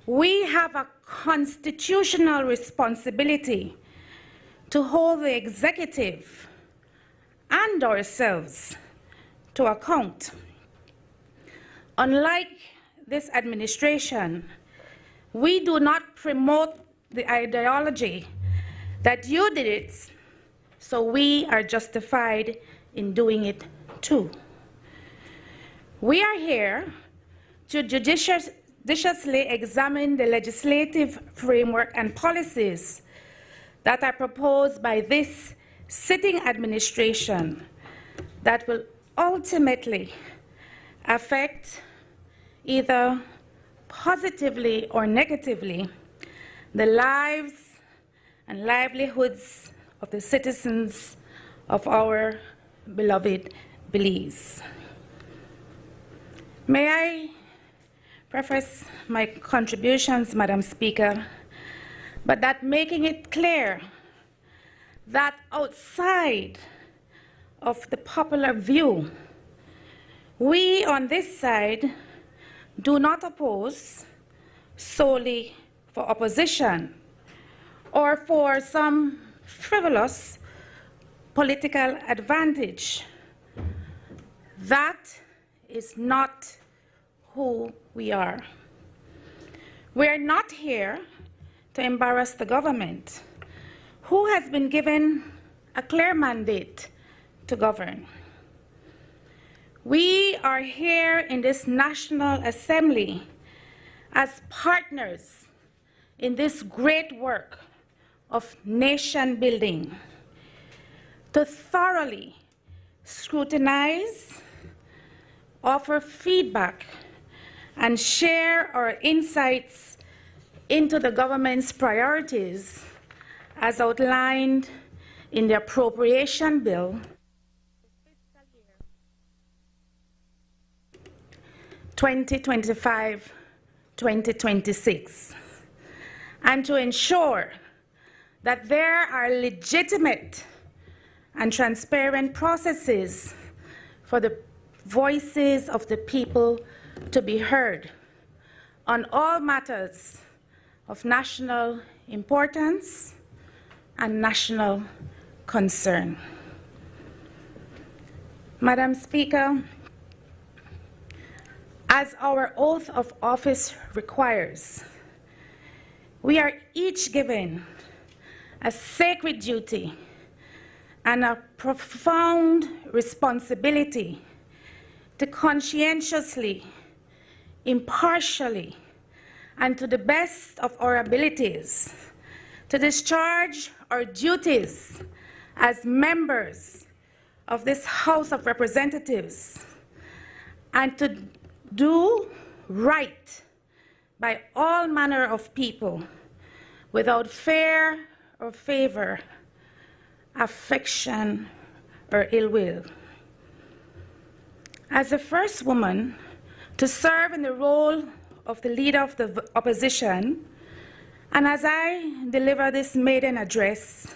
we have a constitutional responsibility to hold the executive and ourselves to account. Unlike this administration, we do not promote the ideology that you did it, so we are justified in doing it too. We are here to judiciously examine the legislative framework and policies that are proposed by this sitting administration that will ultimately affect either positively or negatively the lives and livelihoods of the citizens of our beloved Belize. May I preface my contributions, Madam Speaker, but that making it clear that outside of the popular view, we on this side do not oppose solely for opposition or for some frivolous political advantage. That is not who we are. We are not here to embarrass the government, who has been given a clear mandate to govern. We are here in this National Assembly as partners in this great work of nation building, to thoroughly scrutinize, offer feedback, and share our insights into the government's priorities as outlined in the appropriation bill 2025-2026, and to ensure that there are legitimate and transparent processes for the voices of the people to be heard on all matters of national importance and national concern. Madam Speaker, as our oath of office requires, we are each given a sacred duty and a profound responsibility to conscientiously, impartially, and to the best of our abilities to discharge our duties as members of this House of Representatives and to do right by all manner of people without fear or favor, affection or ill will. As the first woman to serve in the role of the leader of the opposition, and as I deliver this maiden address,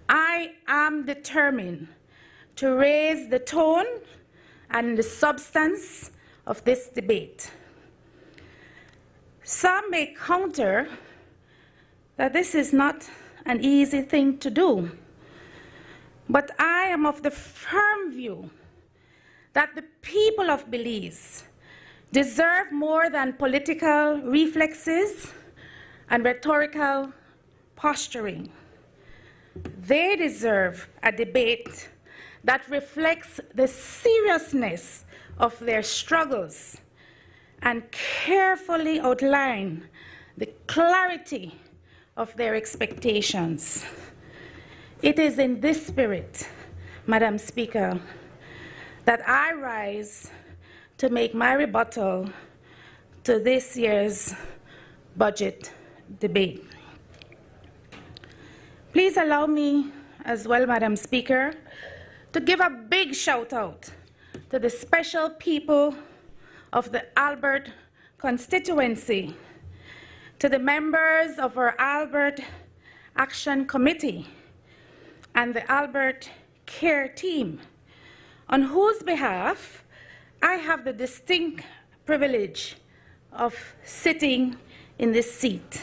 I am determined to raise the tone and the substance of this debate. Some may counter that this is not an easy thing to do, but I am of the firm view that the people of Belize deserve more than political reflexes and rhetorical posturing. They deserve a debate that reflects the seriousness of their struggles and carefully outline the clarity of their expectations. It is in this spirit, Madam Speaker, that I rise to make my rebuttal to this year's budget debate. Please allow me as well, Madam Speaker, to give a big shout out to the special people of the Albert constituency, to the members of our Albert Action Committee and the Albert Care Team, on whose behalf I have the distinct privilege of sitting in this seat.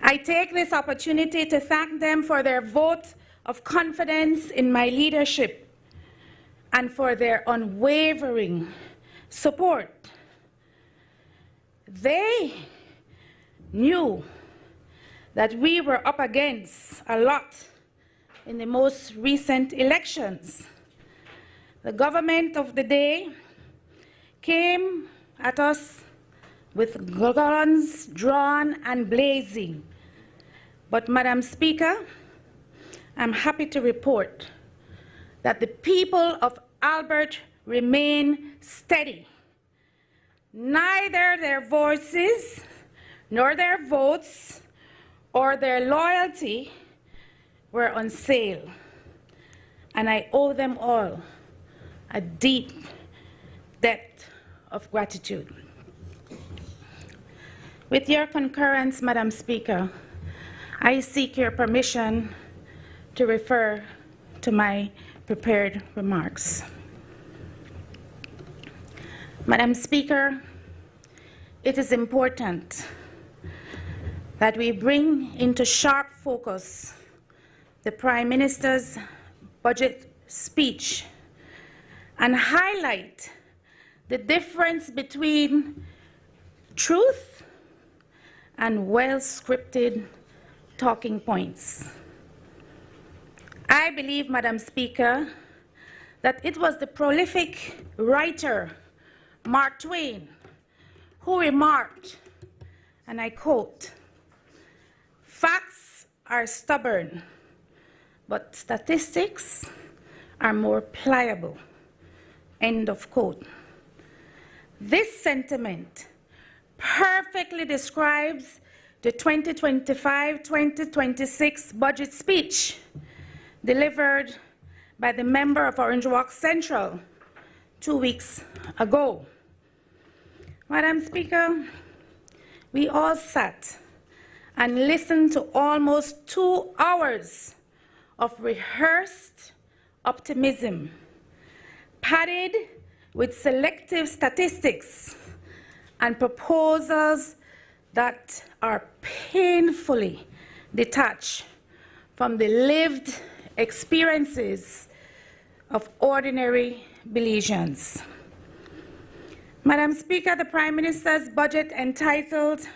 I take this opportunity to thank them for their vote of confidence in my leadership and for their unwavering support. They knew that we were up against a lot in the most recent elections. The government of the day came at us with guns drawn and blazing. But, Madam Speaker, I'm happy to report that the people of Albert remain steady. Neither their voices, nor their votes, or their loyalty were on sale. And I owe them all a deep debt of gratitude. With your concurrence, Madam Speaker, I seek your permission to refer to my prepared remarks. Madam Speaker, it is important that we bring into sharp focus the Prime Minister's budget speech and highlight the difference between truth and well-scripted talking points. I believe, Madam Speaker, that it was the prolific writer Mark Twain who remarked, and I quote, "Facts are stubborn, but statistics are more pliable," end of quote. This sentiment perfectly describes the 2025-2026 budget speech delivered by the member of Orange Walk Central 2 weeks ago. Madam Speaker, we all sat and listened to almost 2 hours of rehearsed optimism, padded with selective statistics and proposals that are painfully detached from the lived experiences of ordinary Belizeans. Madam Speaker, the Prime Minister's budget entitled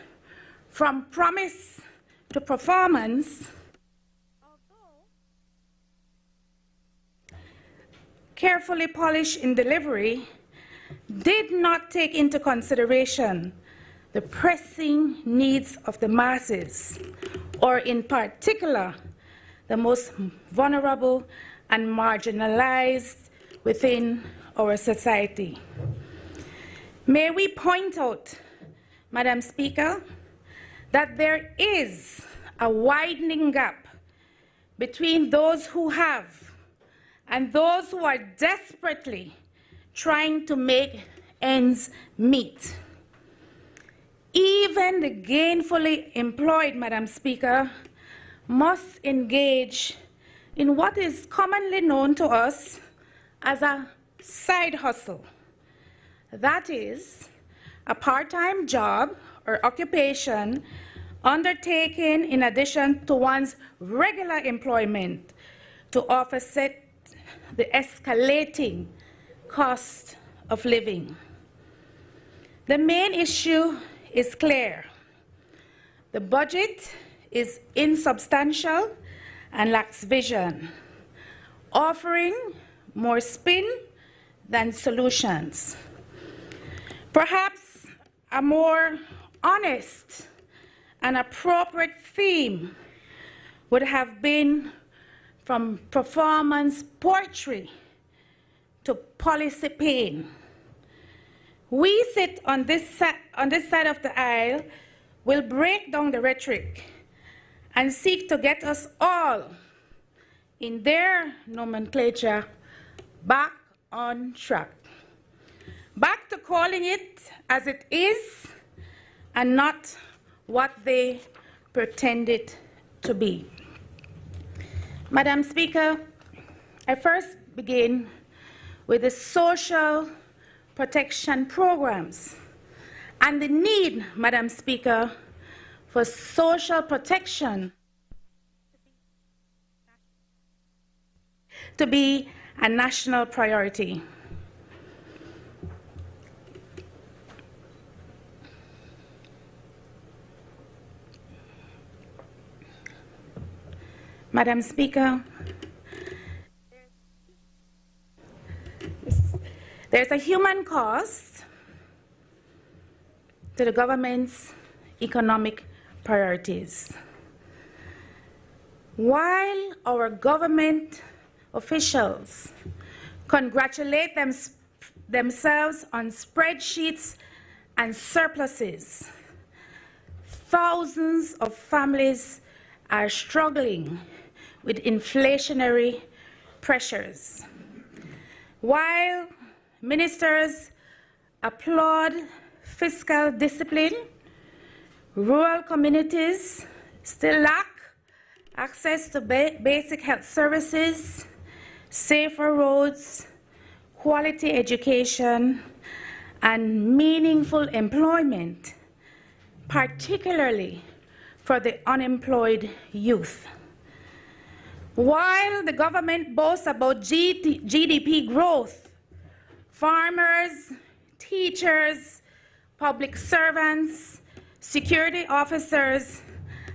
From Promise to Performance, carefully polished in delivery, did not take into consideration the pressing needs of the masses, or in particular, the most vulnerable and marginalized within our society. May we point out, Madam Speaker, that there is a widening gap between those who have and those who are desperately trying to make ends meet. Even the gainfully employed, Madam Speaker, must engage in what is commonly known to us as a side hustle. That is, a part-time job or occupation undertaken in addition to one's regular employment to offset the escalating cost of living. The main issue is clear. The budget is insubstantial and lacks vision, offering more spin than solutions. Perhaps a more honest and appropriate theme would have been from performance poetry to policy pain. We sit on this side of the aisle will break down the rhetoric and seek to get us all, in their nomenclature, back on track. Back to calling it as it is and not what they pretended to be. Madam Speaker, I first begin with the social protection programs and the need, Madam Speaker, for social protection to be a national priority. Madam Speaker, there's a human cost to the government's economic priorities. While our government officials congratulate themselves on spreadsheets and surpluses, thousands of families are struggling with inflationary pressures. While ministers applaud fiscal discipline, rural communities still lack access to basic health services, safer roads, quality education, and meaningful employment, particularly for the unemployed youth. While the government boasts about GDP growth, farmers, teachers, public servants, security officers,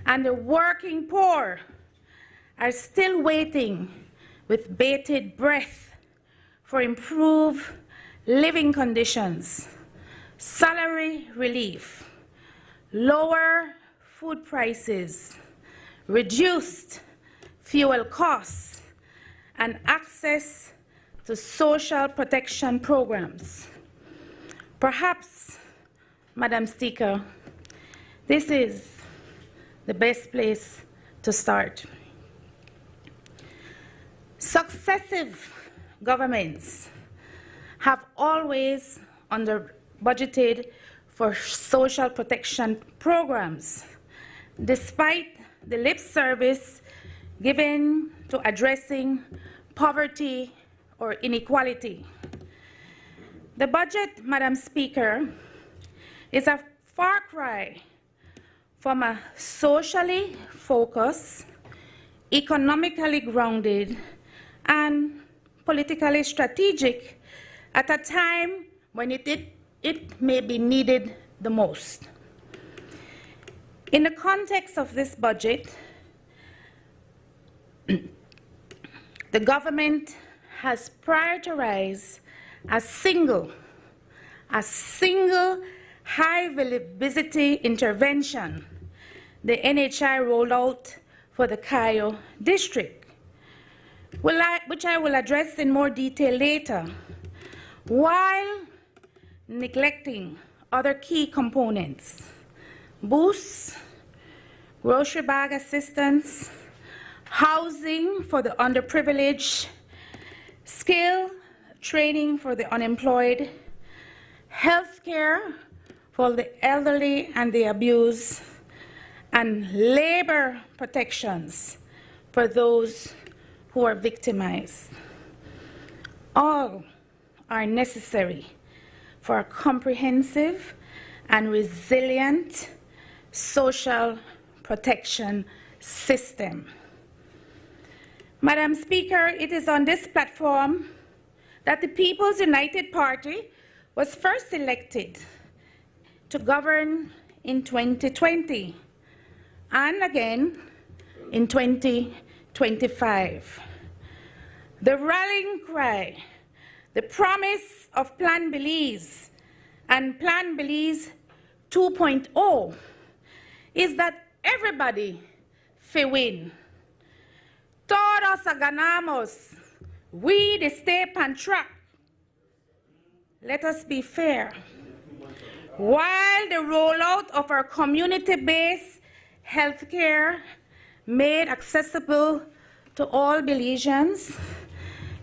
and the working poor are still waiting with bated breath for improved living conditions, salary relief, lower food prices, reduced fuel costs, and access to social protection programs. Perhaps, Madam Speaker, this is the best place to start. Successive governments have always under-budgeted for for social protection programs, despite the lip service given to addressing poverty or inequality. The budget, Madam Speaker, is a far cry from a socially focused, economically grounded, and politically strategic at a time when it may be needed the most. In the context of this budget, the government has prioritized a single high visibility intervention, the NHI rollout for the Cayo district, which I will address in more detail later, while neglecting other key components: boosts, grocery bag assistance, housing for the underprivileged, skill training for the unemployed, health care for the elderly and the abused, and labor protections for those who are victimized. All are necessary for a comprehensive and resilient social protection system. Madam Speaker, it is on this platform that the People's United Party was first elected to govern in 2020 and again in 2025. The rallying cry, the promise of Plan Belize and Plan Belize 2.0 is that everybody fi win. Todos ganamos. We the stay on track. Let us be fair. While the rollout of our community-based healthcare made accessible to all Belizeans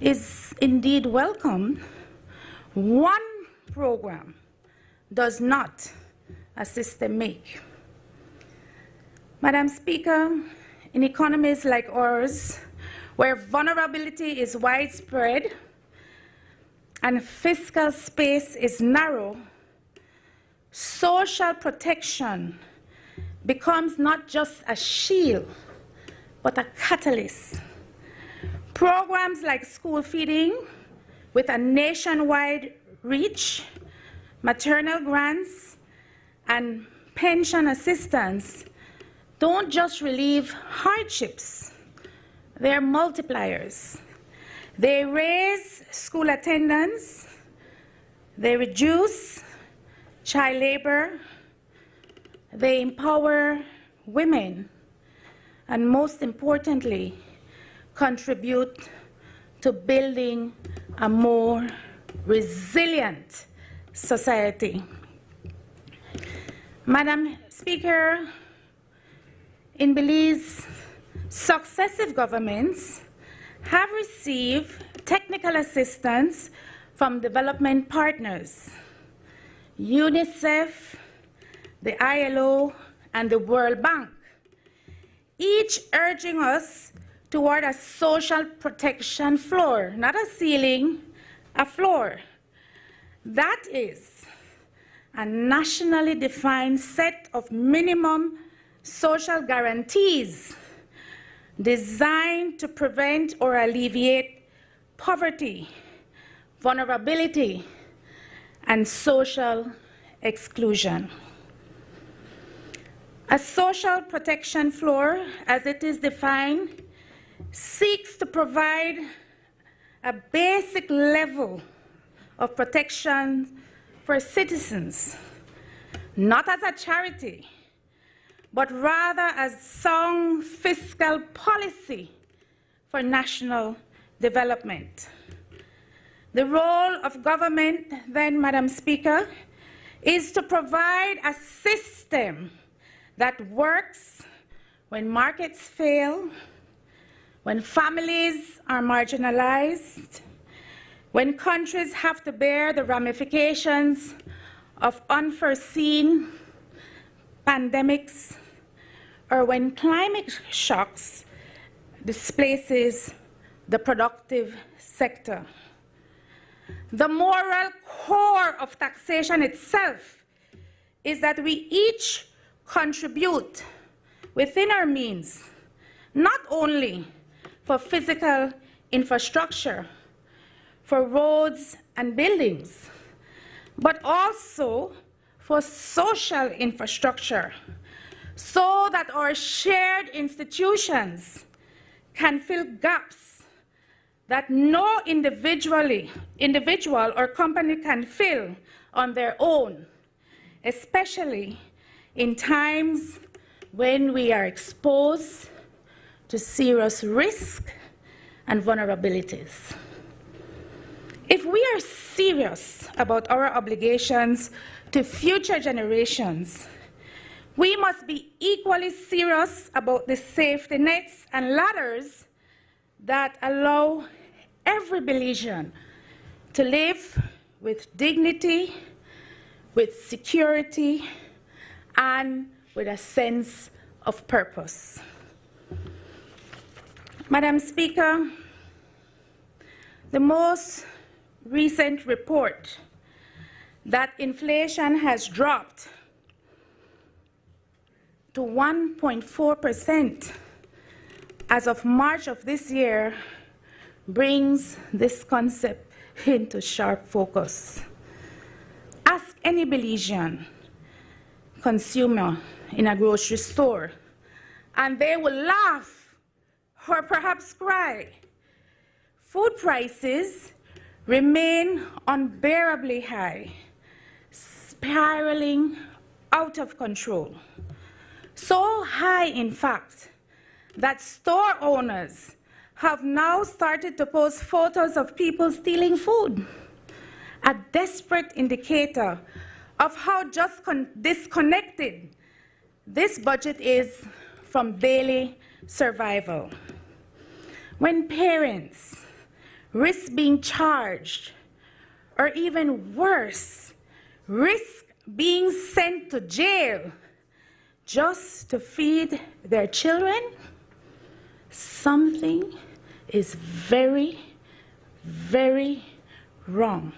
is indeed welcome, one program does not a system make. Madam Speaker, in economies like ours, where vulnerability is widespread and fiscal space is narrow, social protection becomes not just a shield, but a catalyst. Programs like school feeding with a nationwide reach, maternal grants, and pension assistance don't just relieve hardships, they're multipliers. They raise school attendance, they reduce child labor, they empower women, and most importantly, contribute to building a more resilient society. Madam Speaker, in Belize, successive governments have received technical assistance from development partners, UNICEF, the ILO, and the World Bank, each urging us toward a social protection floor, not a ceiling, a floor. That is a nationally defined set of minimum social guarantees designed to prevent or alleviate poverty, vulnerability, and social exclusion. A social protection floor, as it is defined, seeks to provide a basic level of protection for citizens, not as a charity, but rather as sound fiscal policy for national development. The role of government, then, Madam Speaker, is to provide a system that works when markets fail, when families are marginalized, when countries have to bear the ramifications of unforeseen pandemics or when climate shocks displaces the productive sector. The moral core of taxation itself is that we each contribute within our means, not only for physical infrastructure, for roads and buildings, but also for social infrastructure, so that our shared institutions can fill gaps that no individual or company can fill on their own, especially in times when we are exposed to serious risk and vulnerabilities. If we are serious about our obligations to future generations, we must be equally serious about the safety nets and ladders that allow every Belizean to live with dignity, with security, and with a sense of purpose. Madam Speaker, the most recent report that inflation has dropped to 1.4% as of March of this year brings this concept into sharp focus. Ask any Belizean consumer in a grocery store, and they will laugh or perhaps cry. Food prices remain unbearably high, spiraling out of control. So high, in fact, that store owners have now started to post photos of people stealing food, a desperate indicator of how just disconnected this budget is from daily survival. When parents risk being charged, or even worse, risk being sent to jail just to feed their children, something is very, very wrong.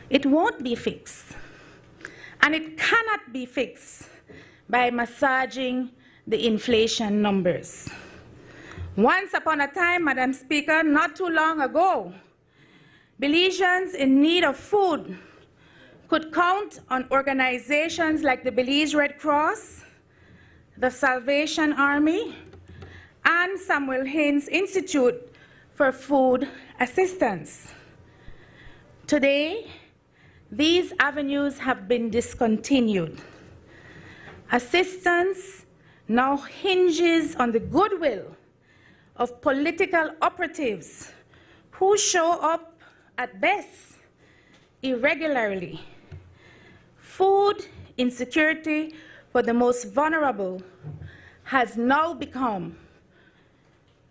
It won't be fixed, and it cannot be fixed by massaging the inflation numbers. Once upon a time, Madam Speaker, not too long ago, Belizeans in need of food could count on organizations like the Belize Red Cross, the Salvation Army, and Samuel Haynes Institute for Food Assistance. Today, these avenues have been discontinued. Assistance now hinges on the goodwill of political operatives who show up at best irregularly. Food insecurity for the most vulnerable has now become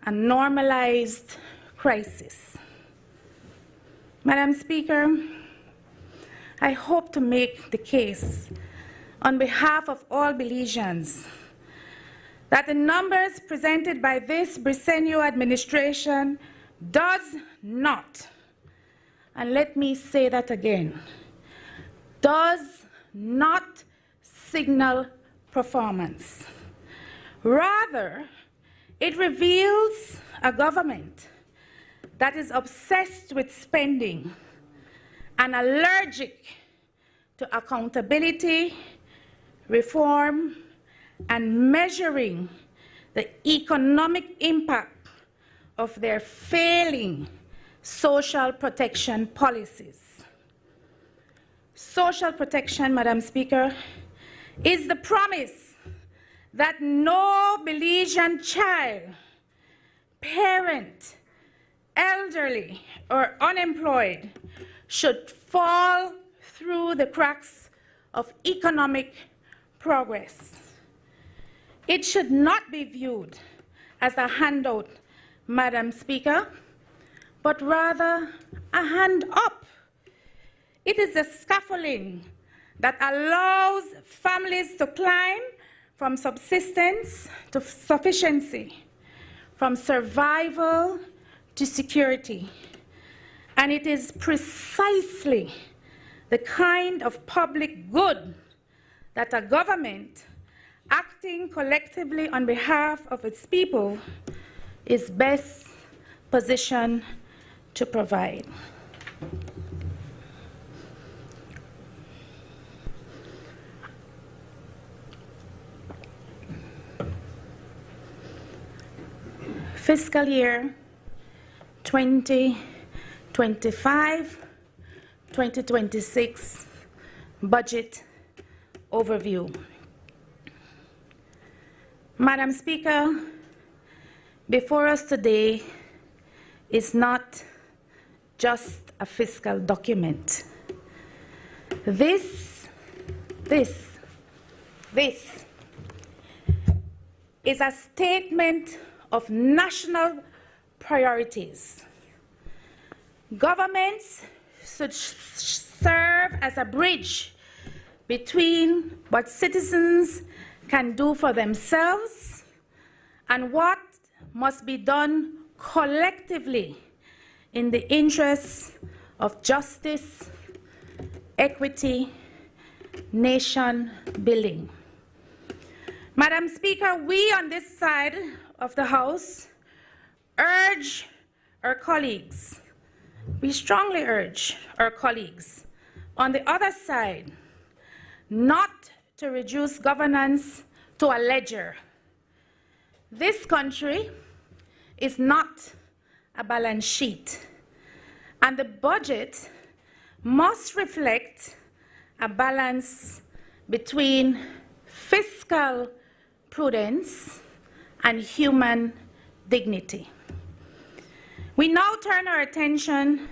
a normalized crisis. Madam Speaker, I hope to make the case on behalf of all Belizeans that the numbers presented by this Briceño administration does not, and let me say that again, does not signal performance. Rather, it reveals a government that is obsessed with spending and allergic to accountability, reform, and measuring the economic impact of their failing social protection policies. Social protection, Madam Speaker, is the promise that no Belizean child, parent, elderly, or unemployed should fall through the cracks of economic progress. It should not be viewed as a handout, Madam Speaker, but rather a hand up It is the scaffolding that allows families to climb from subsistence to sufficiency, from survival to security. And it is precisely the kind of public good that a government acting collectively on behalf of its people is best positioned to provide. Fiscal year 2025-2026 budget overview. Madam Speaker, before us today is not just a fiscal document. This is a statement of national priorities. Governments should serve as a bridge between what citizens can do for themselves and what must be done collectively in the interests of justice, equity, nation building. Madam Speaker, we on this side of the House urge our colleagues, we strongly urge our colleagues on the other side not to reduce governance to a ledger. This country is not a balance sheet, and the budget must reflect a balance between fiscal prudence and human dignity. We now turn our attention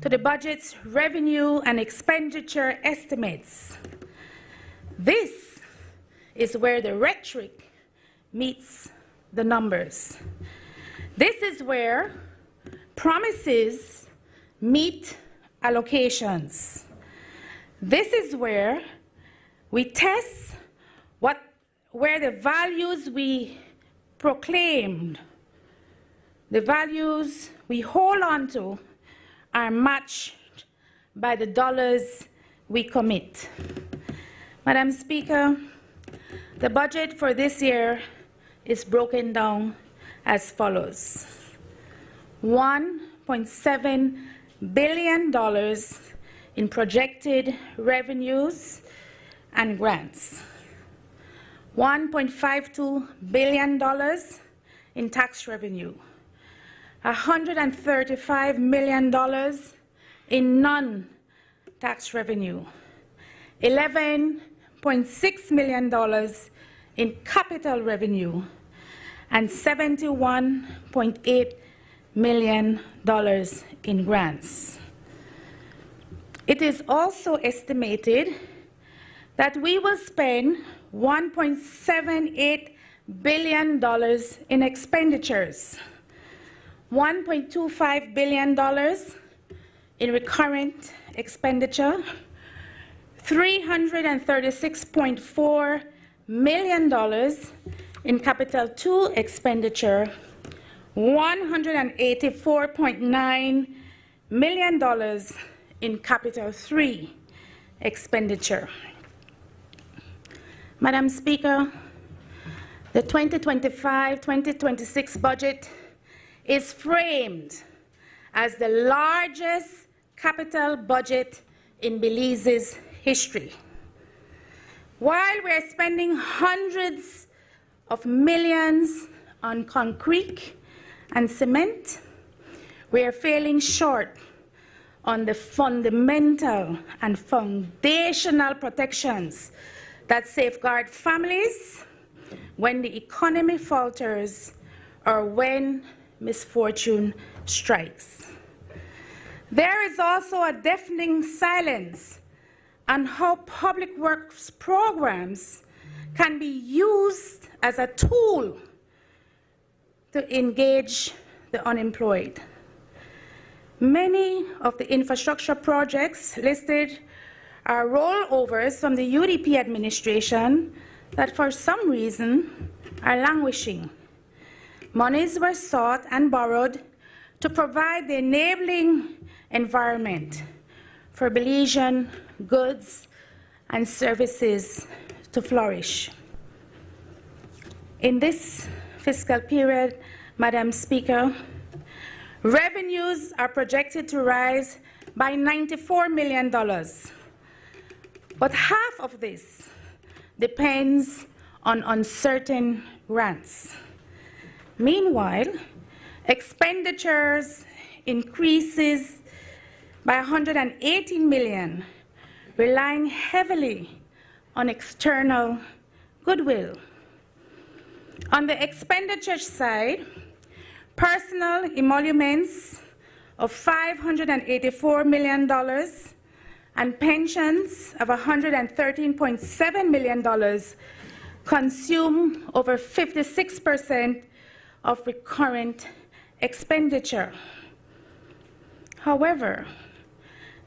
to the budget's revenue and expenditure estimates. This is where the rhetoric meets the numbers. This is where promises meet allocations. This is where we test where the values we proclaimed, the values we hold on to, are matched by the dollars we commit. Madam Speaker, the budget for this year is broken down as follows: $1.7 billion in projected revenues and grants, $1.52 billion in tax revenue, $135 million in non-tax revenue, $11.6 million in capital revenue, and $71.8 million in grants. It is also estimated that we will spend $1.78 billion in expenditures, $1.25 billion in recurrent expenditure, $336.4 million in Capital 2 expenditure, $184.9 million in Capital 3 expenditure. Madam Speaker, the 2025-2026 budget is framed as the largest capital budget in Belize's history. While we're spending hundreds of millions on concrete and cement, we're falling short on the fundamental and foundational protections that safeguard families when the economy falters or when misfortune strikes. There is also a deafening silence on how public works programs can be used as a tool to engage the unemployed. Many of the infrastructure projects listed are rollovers from the UDP administration that for some reason are languishing. Monies were sought and borrowed to provide the enabling environment for Belizean goods and services to flourish. In this fiscal period, Madam Speaker, revenues are projected to rise by $94 million, but half of this depends on uncertain grants. Meanwhile, expenditures increases by $118 million, relying heavily on external goodwill. On the expenditure side, personal emoluments of $584 million and pensions of $113.7 million consume over 56% of recurrent expenditure. However,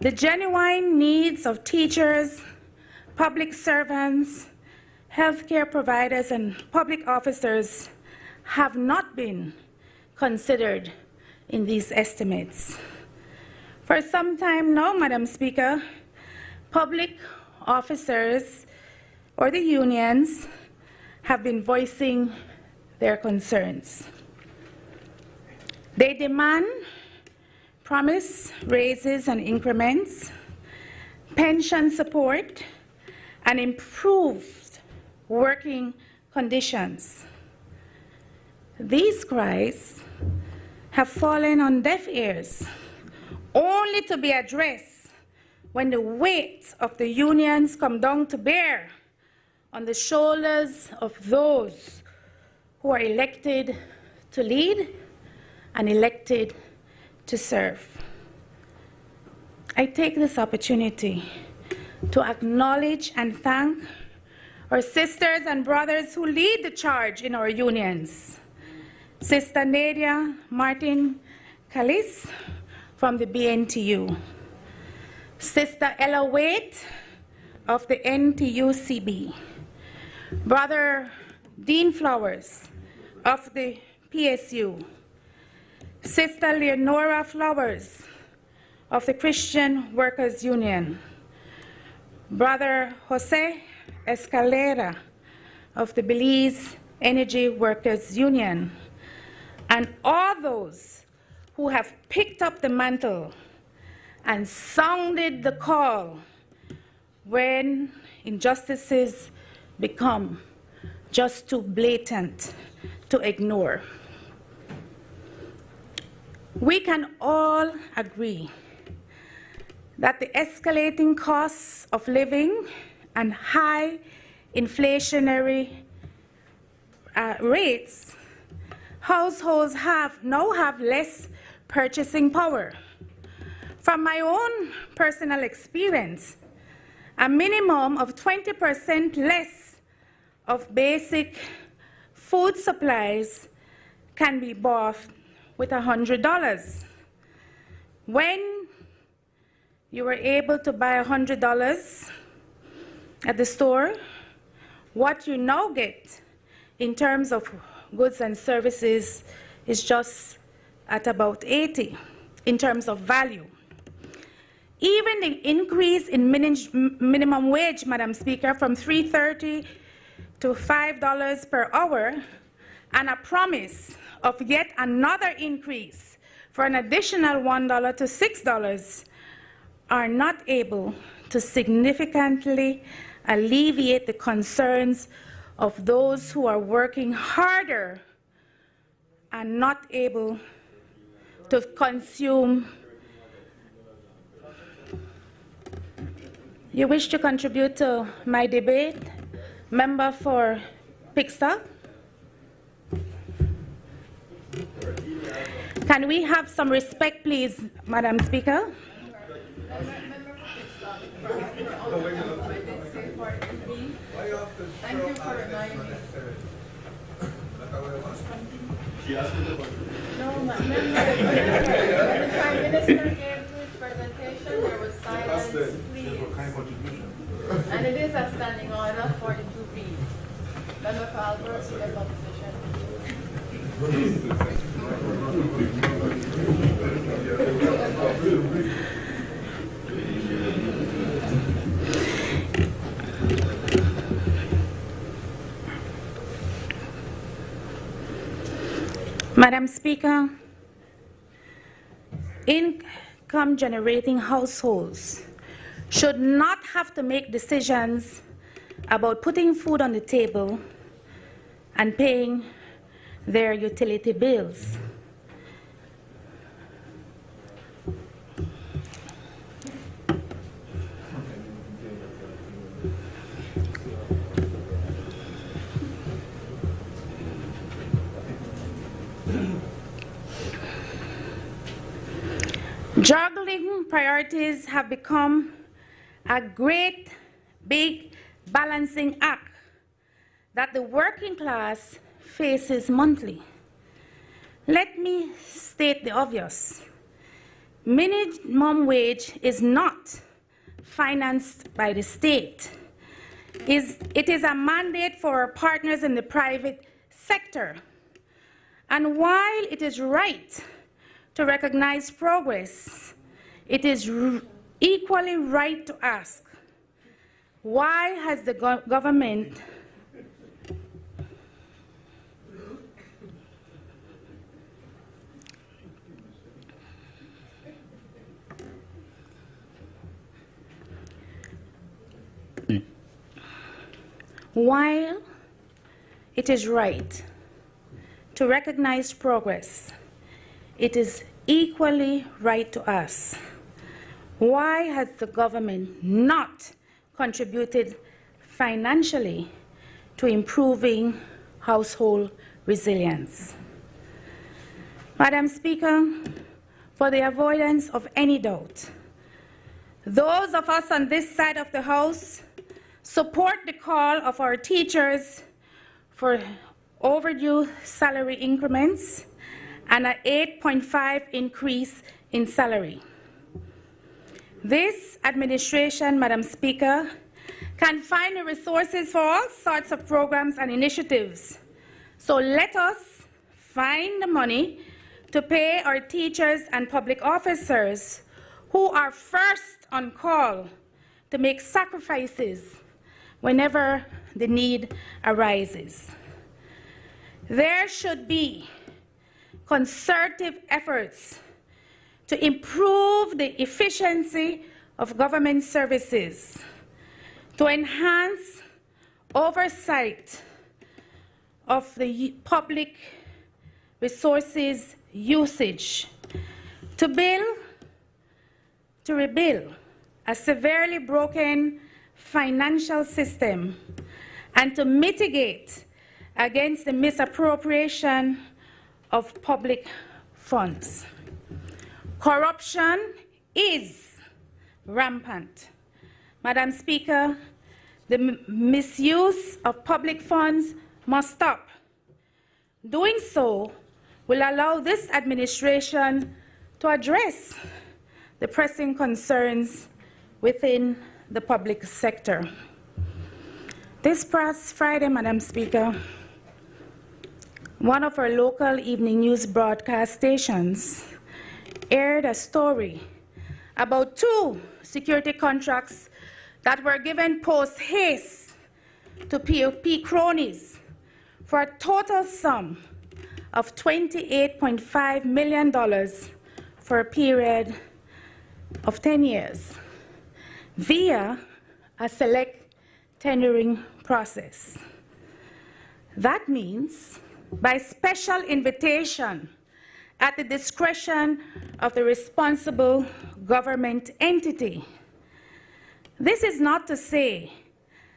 the genuine needs of teachers, public servants, healthcare providers, and public officers have not been considered in these estimates. For some time now, Madam Speaker, public officers or the unions have been voicing their concerns. They demand promise raises and increments, pension support, and improved working conditions. These cries have fallen on deaf ears, only to be addressed when the weight of the unions come down to bear on the shoulders of those who are elected to lead and elected to serve. I take this opportunity to acknowledge and thank our sisters and brothers who lead the charge in our unions. Sister Nadia Martin Callis from the BNTU, Sister Ella Waite of the NTUCB, Brother Dean Flowers of the PSU, Sister Leonora Flowers of the Christian Workers Union, Brother Jose Escalera of the Belize Energy Workers Union, and all those who have picked up the mantle and sounded the call when injustices become just too blatant to ignore. We can all agree that the escalating costs of living and high inflationary rates, households now have less purchasing power. From my own personal experience, a minimum of 20% less of basic food supplies can be bought with $100. When you were able to buy $100 at the store, what you now get in terms of goods and services is just at about 80 in terms of value. Even the increase in minimum wage, Madam Speaker, from $3.30 to $5 per hour, and a promise of yet another increase for an additional $1 to $6, are not able to significantly alleviate the concerns of those who are working harder and not able to consume. You wish to contribute to my debate, member for Pixar? Can we have some respect, please, Madam Speaker? Thank you for reminding me. No, Minister gave to his presentation, there was silence, please. And it is a standing order 42B. Member for Albert, the opposition. Madam Speaker, income generating households should not have to make decisions about putting food on the table and paying their utility bills. Juggling priorities have become a great big balancing act that the working class faces monthly. Let me state the obvious. Minimum wage is not financed by the state. It is a mandate for our partners in the private sector. And while it is right to recognize progress, it is equally right to ask, why has the government while it is right to recognize progress, it is equally right to ask, why has the government not contributed financially to improving household resilience? Madam Speaker, for the avoidance of any doubt, those of us on this side of the House support the call of our teachers for overdue salary increments and an 8.5% increase in salary. This administration, Madam Speaker, can find the resources for all sorts of programs and initiatives. So let us find the money to pay our teachers and public officers who are first on call to make sacrifices whenever the need arises. There should be concerted efforts to improve the efficiency of government services, to enhance oversight of the public resources usage, to rebuild a severely broken financial system, and to mitigate against the misappropriation of public funds. Corruption is rampant. Madam Speaker, the misuse of public funds must stop. Doing so will allow this administration to address the pressing concerns within the public sector. This past Friday, Madam Speaker, one of our local evening news broadcast stations aired a story about 2 security contracts that were given post-haste to POP cronies for a total sum of $28.5 million for a period of 10 years via a select tendering process. That means by special invitation at the discretion of the responsible government entity. This is not to say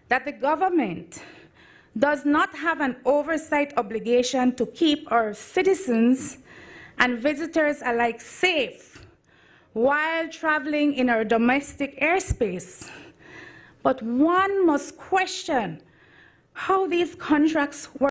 that the government does not have an oversight obligation to keep our citizens and visitors alike safe while traveling in our domestic airspace. But one must question how these contracts work.